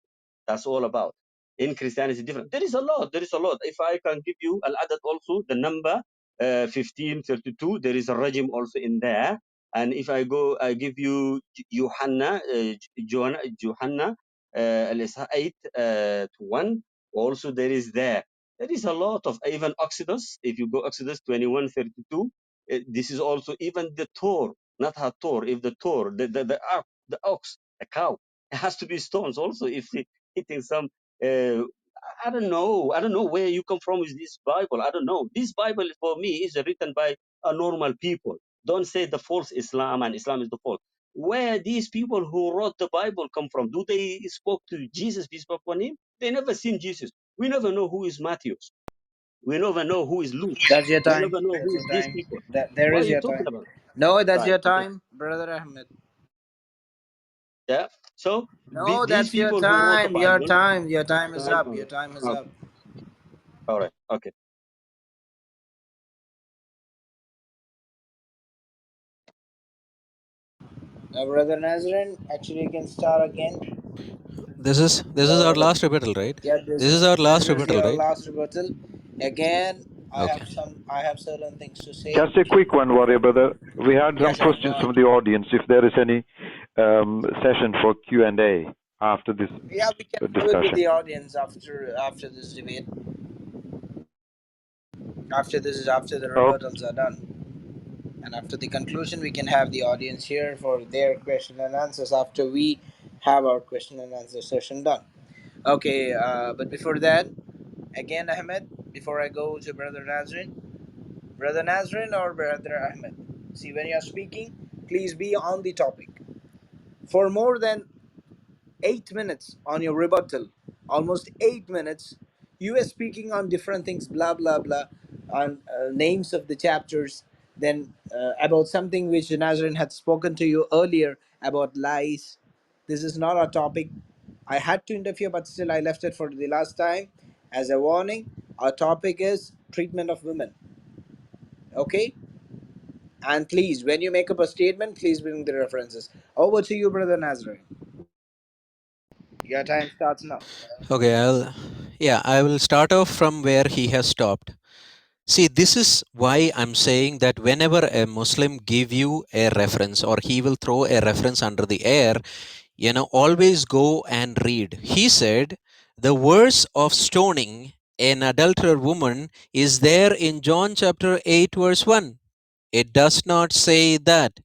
That's all about. In Christianity, different. There is a lot. There is a lot. If I can give you an added also, the number 1532. There is a regime also in there. And if I go, I give you Johanna, Johanna, 8 to 1. Also, there is there. There is a lot of, even Exodus. If you go Exodus 21:32, this is also even the Tor, not her Tor. If the Tor, the ox, the cow, it has to be stones also if it hitting some. Uh, I don't know. I don't know where you come from with this Bible. I don't know. This Bible for me is written by a normal people. Don't say the false Islam and Islam is the false. where these people who wrote the Bible come from. Do they spoke to Jesus, peace be upon him? They never seen Jesus. We never know who is Matthew. We never know who is Luke. That's your We time. never know That's who your is these time. people. There What are is you your talking time. about? No, that's Right. your Okay. time, brother Ahmed. Yeah. So No, these that's your people who wrote the time. Your Bible. time. Your time is Time. up. Your time is up. Okay. All right. Okay. Now, brother Nazrin, actually, you can start again. This is Go our ahead. last rebuttal, right? Yeah, This is our this last is rebuttal, your right? last rebuttal. Again, Okay. I have certain things to say. Just a quick one, warrior brother. We had Yeah, some sure. Go questions on. from the audience. If there is any session for Q&A after this Yeah, we can have it with discussion. the audience after this debate. After the Oh, rebuttals are done, and after the conclusion, we can have the audience here for their question and answers. After we have our question and answer session done. Okay, but before that, again, Ahmed. Before I go to Brother Nazrin or Brother Ahmed. See, when you're speaking, please be on the topic. For more than 8 minutes on your rebuttal, almost 8 minutes, you were speaking on different things, blah blah blah, on names of the chapters, then about something which Nazrin had spoken to you earlier about lies. This is not our topic. I had to interfere, but still I left it for the last time as a warning. Our topic is treatment of women. Okay, and please, when you make up a statement, please bring the references. Over to you, Brother Nazrin. Your time starts now. Okay, I will start off from where he has stopped. See, this is why I'm saying that whenever a Muslim give you a reference or he will throw a reference under the air, always go and read. He said the verse of stoning an adulterer woman is there in John chapter 8 verse 1. It does not say that.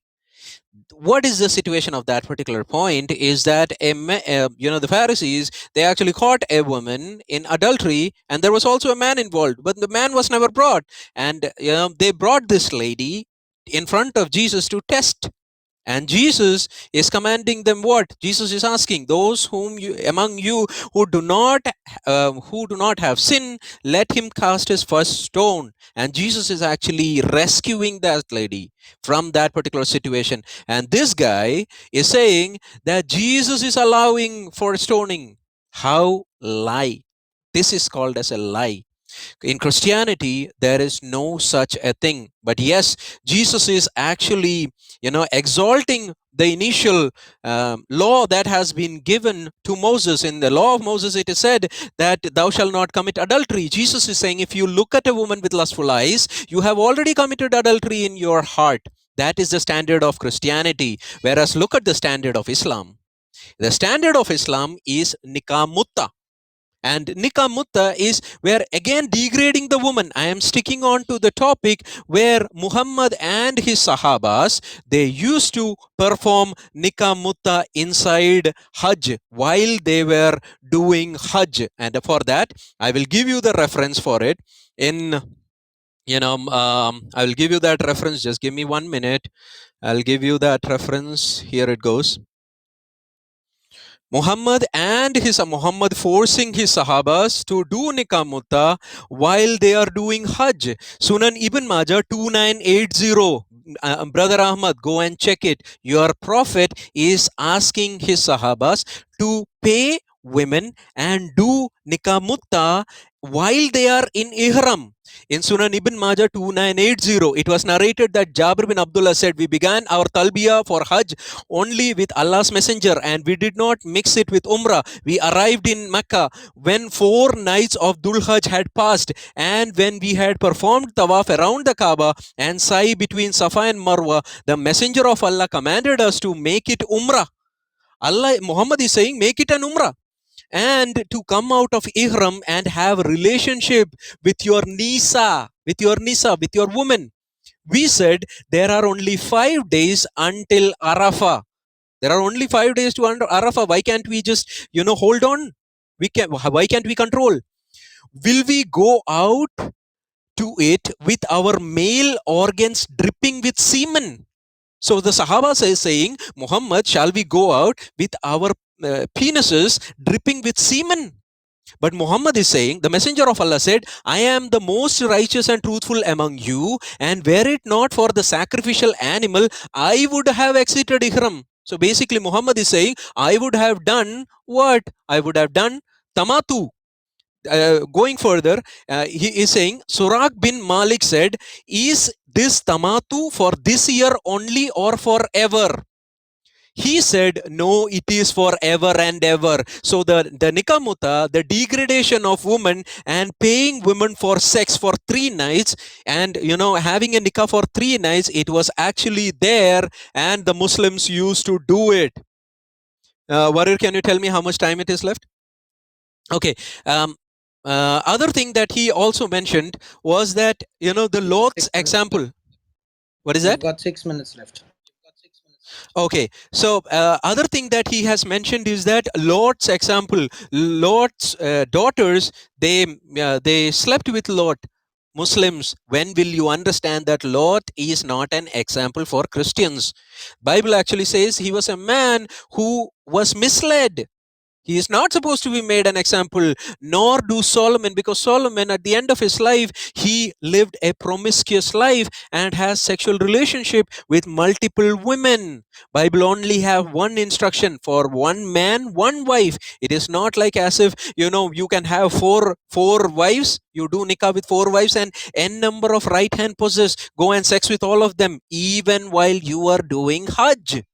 What is the situation of that particular point is that the Pharisees, they actually caught a woman in adultery, and there was also a man involved, but the man was never brought. And they brought this lady in front of Jesus to test. And Jesus is commanding them what? Jesus is asking those among you who do not have sin, let him cast his first stone. And Jesus is actually rescuing that lady from that particular situation. And this guy is saying that Jesus is allowing for stoning. How lie? This is called as a lie. In Christianity, there is no such a thing. But yes, Jesus is actually, exalting the initial law that has been given to Moses. In the law of Moses, it is said that thou shalt not commit adultery. Jesus is saying, if you look at a woman with lustful eyes, you have already committed adultery in your heart. That is the standard of Christianity. Whereas look at the standard of Islam. The standard of Islam is nikah mutta. And nikah mutta is where again degrading the woman. I am sticking on to the topic where Muhammad and his Sahabas, they used to perform nikah mutta inside Hajj while they were doing Hajj. And for that, I will give you the reference for it. I will give you that reference. Just give me 1 minute. I'll give you that reference. Here it goes. Muhammad forcing his Sahabas to do Nikah Mutta while they are doing Hajj. Sunan Ibn Majah 2980. Brother Ahmad, go and check it. Your Prophet is asking his Sahabas to pay women and do Nikah Mutta while they are in Ihram. In Sunan Ibn Majah 2980, it was narrated that Jabir bin Abdullah said, we began our talbiyah for Hajj only with Allah's messenger, and we did not mix it with Umrah. We arrived in Mecca when 4 nights of Dhul Hajj had passed, and when we had performed tawaf around the Kaaba and sa'i between Safa and Marwa, the messenger of Allah commanded us to make it Umrah. Muhammad is saying, make it an Umrah. And to come out of Ihram and have a relationship with your with your woman. We said there are only 5 days until Arafah. There are only 5 days to under Arafah. Why can't we just, hold on? Why can't we control? Will we go out to it with our male organs dripping with semen? So the Sahaba is saying, Muhammad, shall we go out with our penises dripping with semen? But Muhammad is saying, the messenger of Allah said, I am the most righteous and truthful among you, and were it not for the sacrificial animal, I would have exited Ihram. So basically, Muhammad is saying, I would have done what? I would have done tamatu. Going further, he is saying, Suraq bin Malik said, is this tamatu for this year only or forever? He said, no, it is forever and ever. So the nikamuta, the degradation of women and paying women for sex for 3 nights, and having a nikah for 3 nights, it was actually there, and the Muslims used to do it. Warir, can you tell me how much time it is left? Okay. Other thing that he also mentioned was that, the Lord's 6 minutes. example. What is You've that? got 6 minutes left. Okay, so other thing that he has mentioned is that Lot's example, Lot's daughters, they slept with Lot. Muslims, when will you understand that Lot is not an example for Christians? Bible actually says he was a man who was misled. He is not supposed to be made an example, nor do Solomon, because Solomon, at the end of his life, he lived a promiscuous life and has sexual relationship with multiple women. Bible only have one instruction for one man, one wife. It is not like as if you can have four wives. You do nikah with 4 wives and n number of right hand possess. Go and sex with all of them, even while you are doing Hajj.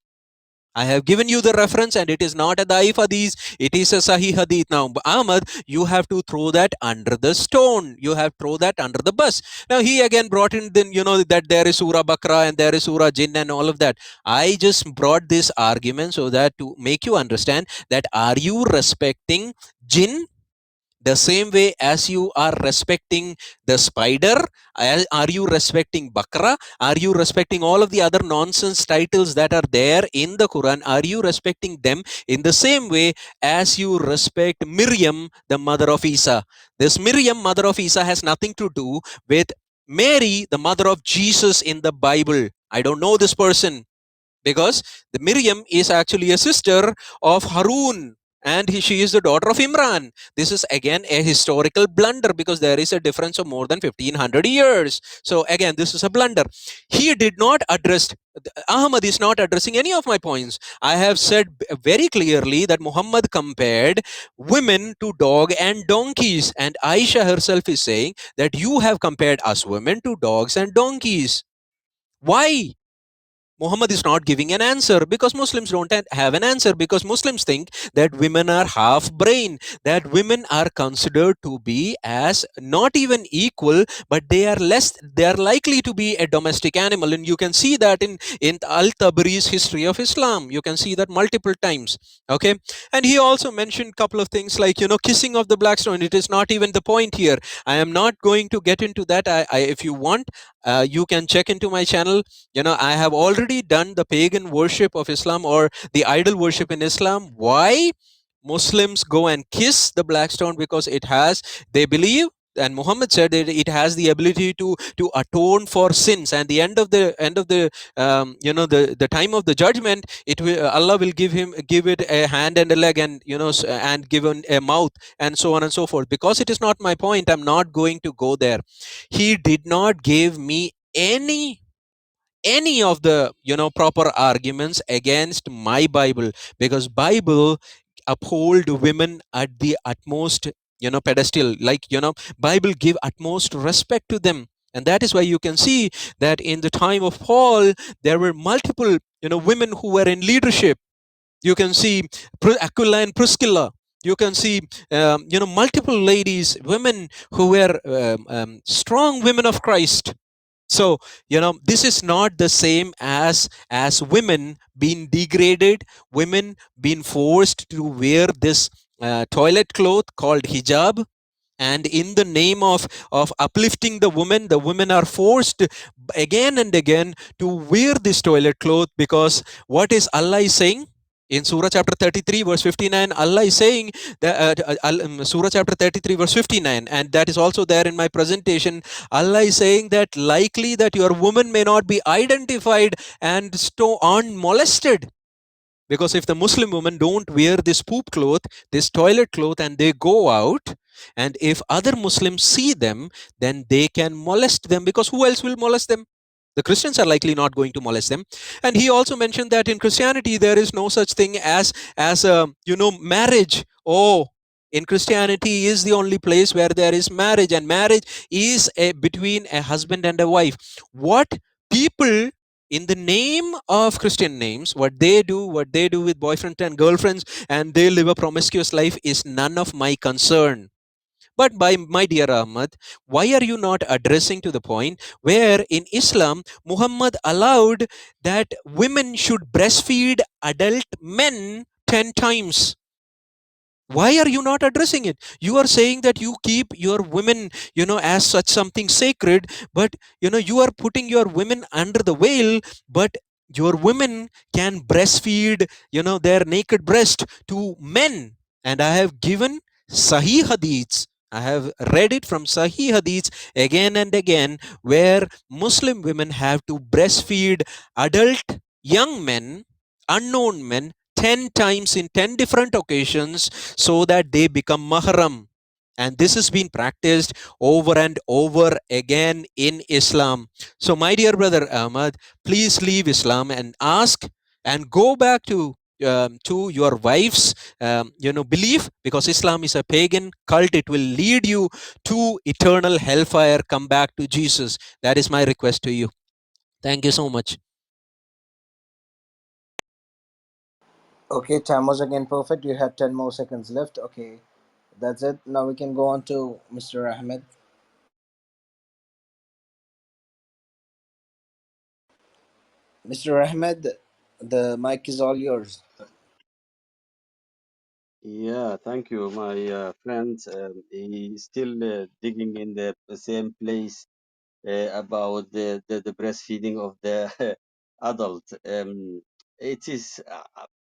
I have given you the reference, and it is not a Daif Hadith, it is a Sahih Hadith. Now, Ahmad, you have to throw that under the stone. You have to throw that under the bus. Now, he again brought in, then, that there is Surah Bakra and there is Surah Jinn and all of that. I just brought this argument so that to make you understand that are you respecting Jinn the same way as you are respecting the spider? Are you respecting Bakra? Are you respecting all of the other nonsense titles that are there in the Quran? Are you respecting them in the same way as you respect Miriam, the mother of Isa? This Miriam, mother of Isa, has nothing to do with Mary, the mother of Jesus in the Bible. I don't know this person, because the Miriam is actually a sister of Harun, and she is the daughter of Imran. This is again a historical blunder, because there is a difference of more than 1500 years. So again, this is a blunder. He did not address, Ahmad is not addressing any of my points. I have said very clearly that Muhammad compared women to dog and donkeys, and Aisha herself is saying that you have compared us women to dogs and donkeys. Why? Muhammad is not giving an answer, because Muslims don't have an answer, because Muslims think that women are half brain, that women are considered to be as not even equal, but they are less, they are likely to be a domestic animal. And you can see that in Al-Tabri's History of Islam. You can see that multiple times. Okay. And he also mentioned a couple of things like, kissing of the black stone. It is not even the point here. I am not going to get into that. If you want, you can check into my channel. I have already done the pagan worship of Islam, or the idol worship in Islam. Why Muslims go and kiss the black stone? Because it has, they believe, and Muhammad said that it has the ability to atone for sins, and the end of the the time of the judgment, it will, Allah will give it a hand and a leg, and and give a mouth, and so on and so forth. Because it is not my point, I'm not going to go there. He did not give me any of the proper arguments against my Bible, because Bible uphold women at the utmost pedestal. Like, Bible give utmost respect to them. And that is why you can see that in the time of Paul, there were multiple women who were in leadership. You can see Aquila and Priscilla. You can see multiple ladies, women who were strong women of Christ. So this is not the same as women being degraded, women being forced to wear this toilet cloth called hijab, and in the name of uplifting the women are forced again and again to wear this toilet cloth, because what is Allah is saying? In Surah chapter 33, verse 59, Allah is saying that Surah chapter 33, verse 59, and that is also there in my presentation. Allah is saying that likely that your woman may not be identified and unmolested. Because if the Muslim women don't wear this poop cloth, this toilet cloth, and they go out, and if other Muslims see them, then they can molest them, because who else will molest them? The Christians are likely not going to molest them. And he also mentioned that in Christianity there is no such thing as a marriage. Oh, in Christianity is the only place where there is marriage, and marriage is between a husband and a wife. What people in the name of Christian names, what they do with boyfriends and girlfriends, and they live a promiscuous life, is none of my concern. But by my dear Ahmad, why are you not addressing to the point where in Islam, Muhammad allowed that women should breastfeed adult men 10 times? Why are you not addressing it? You are saying that you keep your women, as such something sacred, but you are putting your women under the veil, but your women can breastfeed, their naked breast to men. And I have given Sahih Hadiths. I have read it from Sahih Hadiths again and again, where Muslim women have to breastfeed adult young men, unknown men, 10 times in 10 different occasions, so that they become mahram. And this has been practiced over and over again in Islam. So, my dear brother Ahmad, please leave Islam and ask and go back to your wife's belief, because Islam is a pagan cult. It will lead you to eternal hellfire. Come back to Jesus. That is my request to you. Thank you so much. Okay, time was again perfect. You have 10 more seconds left. Okay, that's it. Now we can go on to Mr. Ahmed. Mr. Ahmed, the mic is all yours. Yeah, thank you, my friend. He's still digging in the same place about the breastfeeding of the adult. It is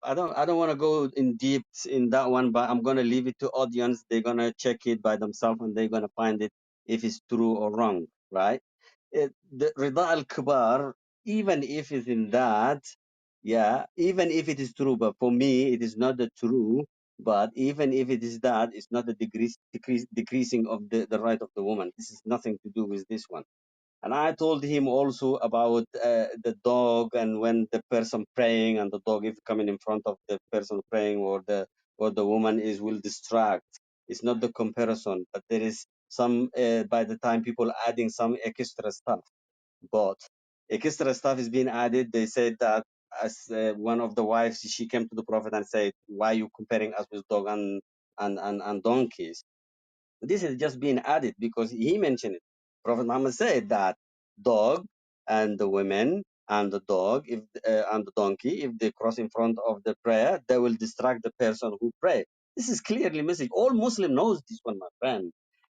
I don't want to go in deep in that one, but I'm gonna leave it to audience. They're gonna check it by themselves and they're gonna find it if it's true or wrong, right? The Rida al Kibar, even if it's in that, yeah, even if it is true, but for me it is not the true. But even if it is that, it's not the decreasing of the right of the woman. This is nothing to do with this one. And I told him also about the dog, and when the person praying and the dog is coming in front of the person praying, or the woman is will distract. It's not the comparison, but there is some by the time people adding some extra stuff. But extra stuff is being added. They said that as one of the wives, she came to the prophet and said, "Why are you comparing us with dog and donkeys?" This is just being added because he mentioned it. Prophet Muhammad said that dog and the women and the dog if and the donkey, if they cross in front of the prayer, they will distract the person who pray. This is clearly message. All Muslim knows this one, my friend.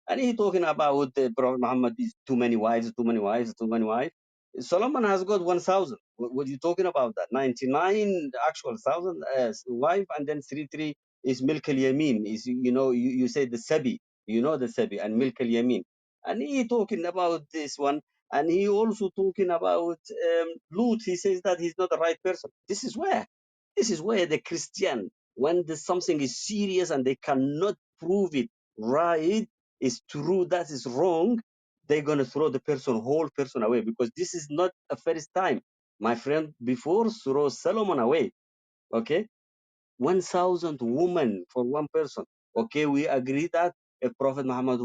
And he talking about the Prophet Muhammad is too many wives, too many wives, too many wives. Solomon has got 1,000. What are you talking about? That 99 actual thousand wife, and then three is milk al yamin. Is you say the sabi, the sabi and milk al yamin, and he talking about this one, and he also talking about Lut. He says that he's not the right person. This is where the Christian, when something is serious and they cannot prove it right, is true, that is wrong, they're gonna throw the whole person away, because this is not a first time, my friend. Before throw Solomon away, okay, 1,000 women for one person. Okay, we agree that a Prophet Muhammad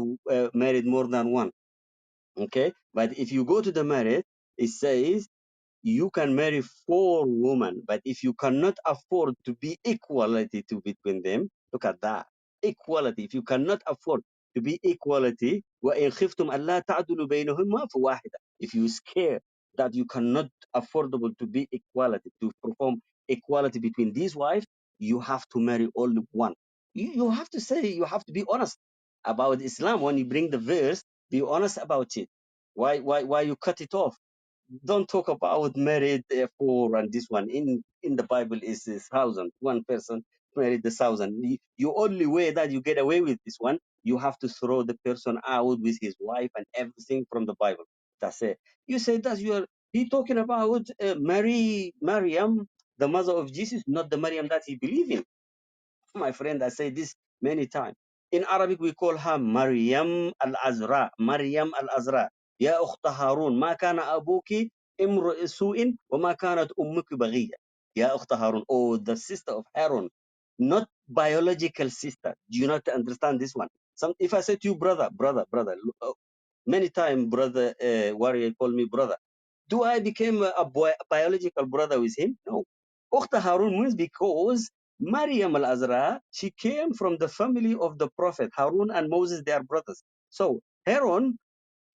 married more than one. Okay, but if you go to the marriage, it says you can marry 4 women, but if you cannot afford to be equality to between them, look at that. Equality. If you cannot afford to be equality, وَإِنْ خِفْتُمْ أَلَّا تَعْدُلُوا بَيْنَهُمَّ فَوَاحِدًا. If you scare that you cannot affordable to be equality, to perform equality between these wives, you have to marry only one. You have to say, you have to be honest about Islam. When you bring the verse, be honest about it. Why you cut it off? Don't talk about married four and this one. In the Bible is 1,000. One person married 1,000. You only way that you get away with this one, you have to throw the person out with his wife and everything from the Bible. That's it. You say that you are he talking about Maryam, the mother of Jesus, not the Maryam that he believed in. My friend, I say this many times. In Arabic, we call her Maryam al-Azra. Maryam al-Azra. يا أخت هارون ما كان أبوك امرؤ سوء وما كانت أمك بغية. يا أخت هارون. Oh, the sister of Aaron. Not biological sister. Do you not understand this one? If I say to you, brother, many times, brother, warrior call me brother. Do I become a biological brother with him? No. Ukhta Harun means because Maryam al-Azra, she came from the family of the Prophet. Harun and Moses, they are brothers. So Aaron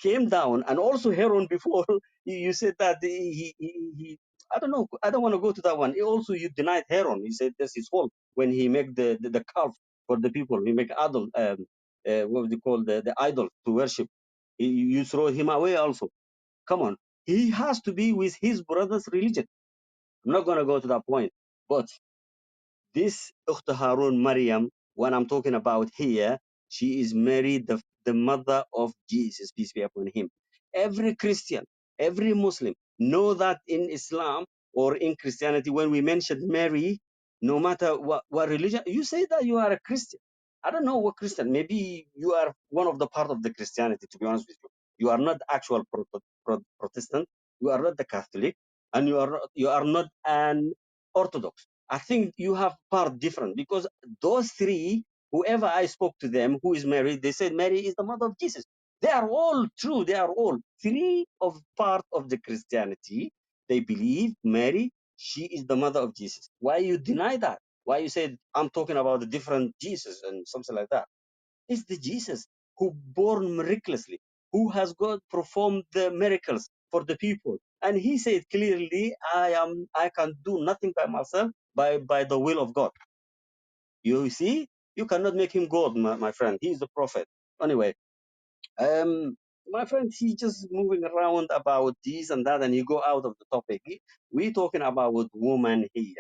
came down, and also Aaron before, you said that I don't know, I don't want to go to that one. Also, you denied Aaron. You said that's his fault when he make the calf for the people. He make idol, what would you call the idol to worship. You throw him away also. Come on. He has to be with his brother's religion. I'm not going to go to that point. But this Ukht Harun Maryam, what I'm talking about here, she is Mary, the mother of Jesus, peace be upon him. Every Christian, every Muslim know that in Islam or in Christianity, when we mention Mary, no matter what religion, you say that you are a Christian. I don't know what Christian. Maybe you are one of the part of the Christianity, to be honest with you. You are not actual Protestant. You are not the Catholic, and you are not an Orthodox. I think you have part different because those three, whoever I spoke to them who is married, they said Mary is the mother of Jesus. They are all true. They are all three of part of the Christianity. They believe Mary, she is the mother of Jesus. Why you deny that? Why you said I'm talking about a different Jesus and something like that? It's the Jesus who born miraculously, who has God performed the miracles for the people. And he said clearly, I can do nothing by myself, by the will of God. You see, you cannot make him God, my friend. He is the prophet. Anyway, my friend, he just moving around about this and that, and he go out of the topic. We talking about women here,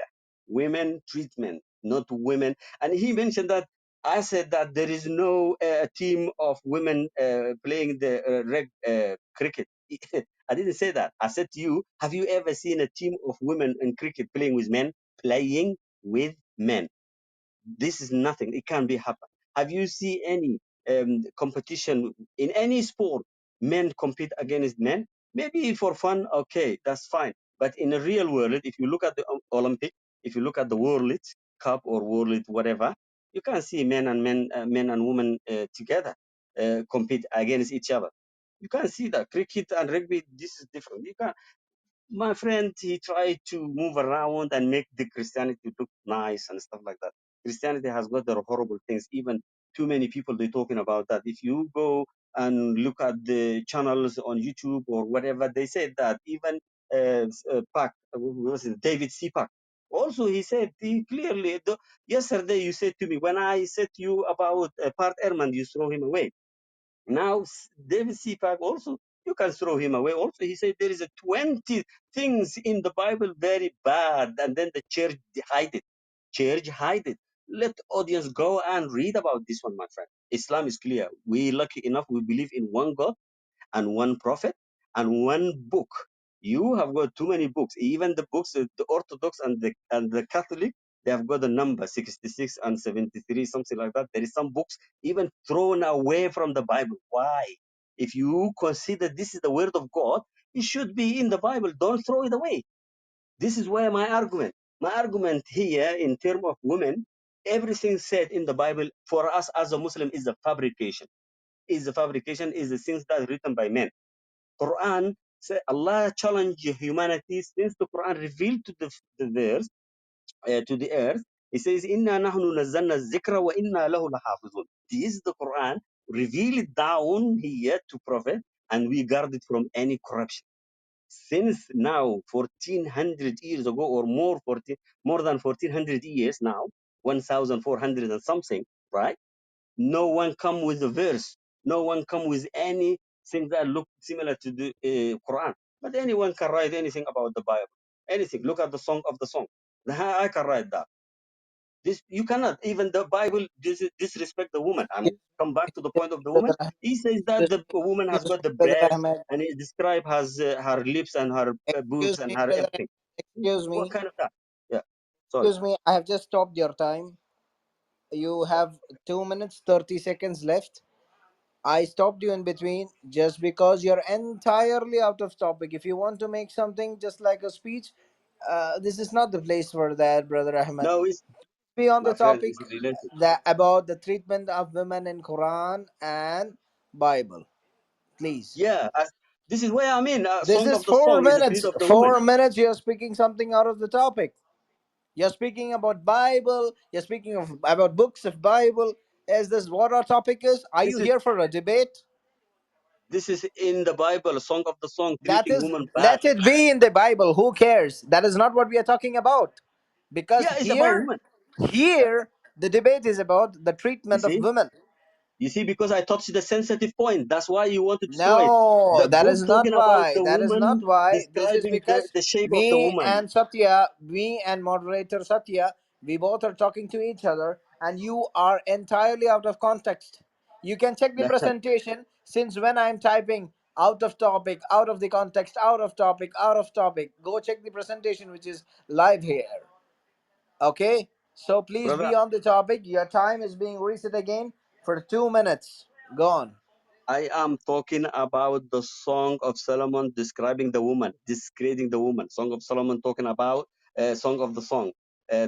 women treatment, not women. And he mentioned that I said that there is no team of women playing the cricket. I didn't say that. I said to you, have you ever seen a team of women in cricket playing with men? Playing with men, this is nothing. It can be happen. Have you seen any competition in any sport? Men compete against men. Maybe for fun, okay, that's fine. But in the real world, if you look at the Olympic, if you look at the World Cup or World whatever, you can see men and women together compete against each other. You can see that cricket and rugby. This is different. You can my friend, he tried to move around and make the Christianity look nice and stuff like that. Christianity has got their horrible things. Even too many people they talking about that. If you go and look at the channels on YouTube or whatever, they said that even what was it, David C. Pack. Also, he said he clearly. Yesterday, you said to me when I said to you about Part Ehrman, you throw him away. Now, David Sipak also, you can throw him away. Also, he said there is a 20 things in the Bible very bad, and then the church hide it. Church hide it. Let audience go and read about this one, my friend. Islam is clear. We lucky enough, we believe in one God and one prophet and one book. You have got too many books. Even the books, the Orthodox and the Catholic, they have got a number 66 and 73, something like that. There is some books even thrown away from the Bible. Why? If you consider this is the word of God, it should be in the Bible. Don't throw it away. This is where my argument. My argument here in terms of women, everything said in the Bible for us as a Muslim is a fabrication. Is a fabrication, is the things that are written by men. Quran say Allah challenged humanity since the Quran revealed the verse to the earth. He says, "Inna nahnu nazzalna zikra wa inna lahu lahafizun." This is the Quran revealed down here to Prophet, and we guard it from any corruption. Since now 1400 years ago or more than 1400 years now, 1400 and something, right? No one come with a verse. No one come with anything that look similar to the Quran. But anyone can write anything about the Bible. Anything. Look at the song of the song. I can write that. This you cannot. Even the Bible disrespect the woman. I mean, come back to the point of the woman. Brother Ahmed, He says that the woman has excuse got me, the brother breasts, Ahmed, and he describe has her lips and her excuse boobs and me, her brother Ahmed, everything. excuse What me, kind of that? Yeah. Sorry. excuse me. I have just stopped your time. You have 2 minutes 30 seconds left. I stopped you in between just because you're entirely out of topic. If you want to make something just like a speech, this is not the place for that, brother Ahmed. No, it's Be on the my friend. topic It's related. that about the treatment of women in Quran and Bible, please. Yeah. This is where I mean. This Song is of the four song is the treat minutes. of the woman. 4 minutes. You're speaking something out of the topic. You're speaking about Bible. You're speaking of about books of Bible. Is this what our topic is? Are you This is here for a debate? this is in the Bible. Song of the song That treating is, women bad. let it be in the Bible. Who cares? That is not what we are talking about. Because Yeah, it's about women. here, the debate is about the You treatment of see. women. You see, because I touched the sensitive point. That's why you want to destroy it. No, The that book is not talking about why. the That is not woman, why. This is describing because the shape of the me woman. and Satya, me and moderator Satya, we both are talking to each other, and you are entirely out of context. You can check the presentation since when I'm typing out of topic, out of the context, out of topic, out of topic. Go check the presentation which is live here. Okay? So please Brother, be on the topic. Your time is being reset again for 2 minutes. Go on. I am talking about the Song of Solomon describing the woman, discrediting the woman. Song of Solomon talking about Song of the Song,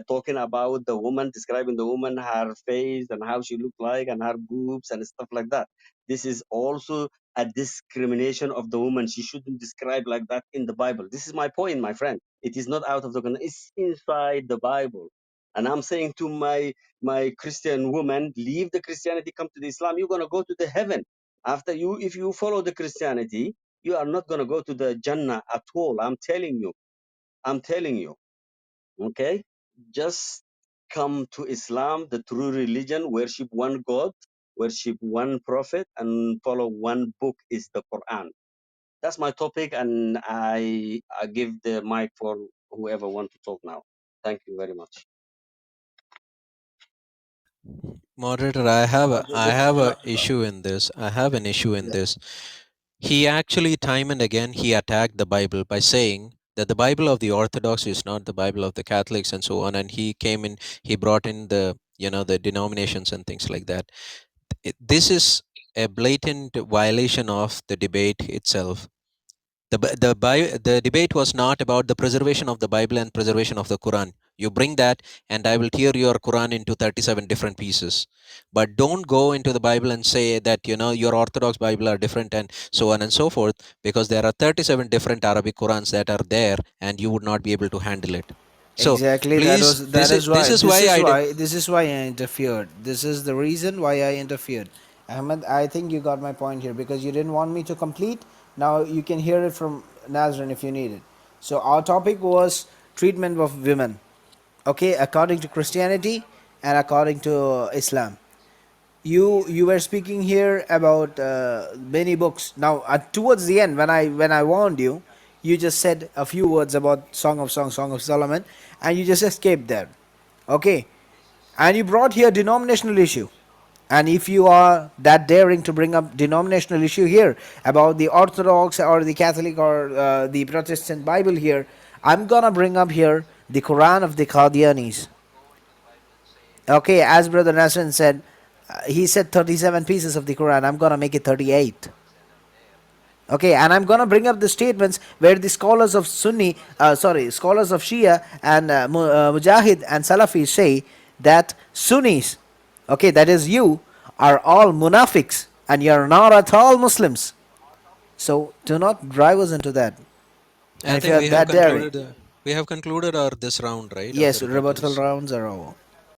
talking about the woman, describing the woman, her face and how she looked like, and her boobs and stuff like that. This is also a discrimination of the woman. She shouldn't describe like that in the Bible. This is my point, my friend. It is not out of the it's inside the Bible. And I'm saying to my Christian woman, leave the Christianity, come to the Islam. You're gonna go to the heaven after you. If you follow the Christianity, you are not going to go to the Jannah at all. I'm telling you. Okay, just come to Islam, the true religion. Worship one God, worship one prophet, and follow one book, is the Quran. That's my topic, and I give the mic for whoever want to talk now. Thank you very much. Moderator, I This is have a not about. issue in this. I have an issue in Yeah. this. He actually time and again he attacked the Bible by saying that the Bible of the Orthodox is not the Bible of the Catholics and so on. And he came in, he brought in the the denominations and things like that. This is a blatant violation of the debate itself. The debate was not about the preservation of the Bible and preservation of the Quran. You bring that, and I will tear your Quran into 37 different pieces. But don't go into the Bible and say that your Orthodox Bible are different and so on and so forth, because there are 37 different Arabic Qurans that are there, and you would not be able to handle it. So Exactly. please, That is this why. is why I did. This is why I interfered. This is the reason why I interfered. Ahmed, I think you got my point here because you didn't want me to complete. Now you can hear it from Nazrin if you need it. So our topic was treatment of women. Okay, according to Christianity and according to Islam. You were speaking here about many books. Now towards the end, when I warned you, you just said a few words about Song of Songs, Song of Solomon, and you just escaped there. Okay, and you brought here denominational issue. And if you are that daring to bring up denominational issue here about the Orthodox or the Catholic or the Protestant Bible here, I'm gonna bring up here the Quran of the Qadianis. Okay, as Brother Nasrin said, he said 37 pieces of the Quran. I'm gonna make it 38. Okay, and I'm gonna bring up the statements where the scholars of scholars of Shia and Mujahid and Salafi say that Sunnis, okay, that is you, are all munafiqs and you're not at all Muslims. So do not drive us into that. And I if you think are that daring, we have concluded our this round, right, of the yes, rebuttal rebuttals. rounds are over.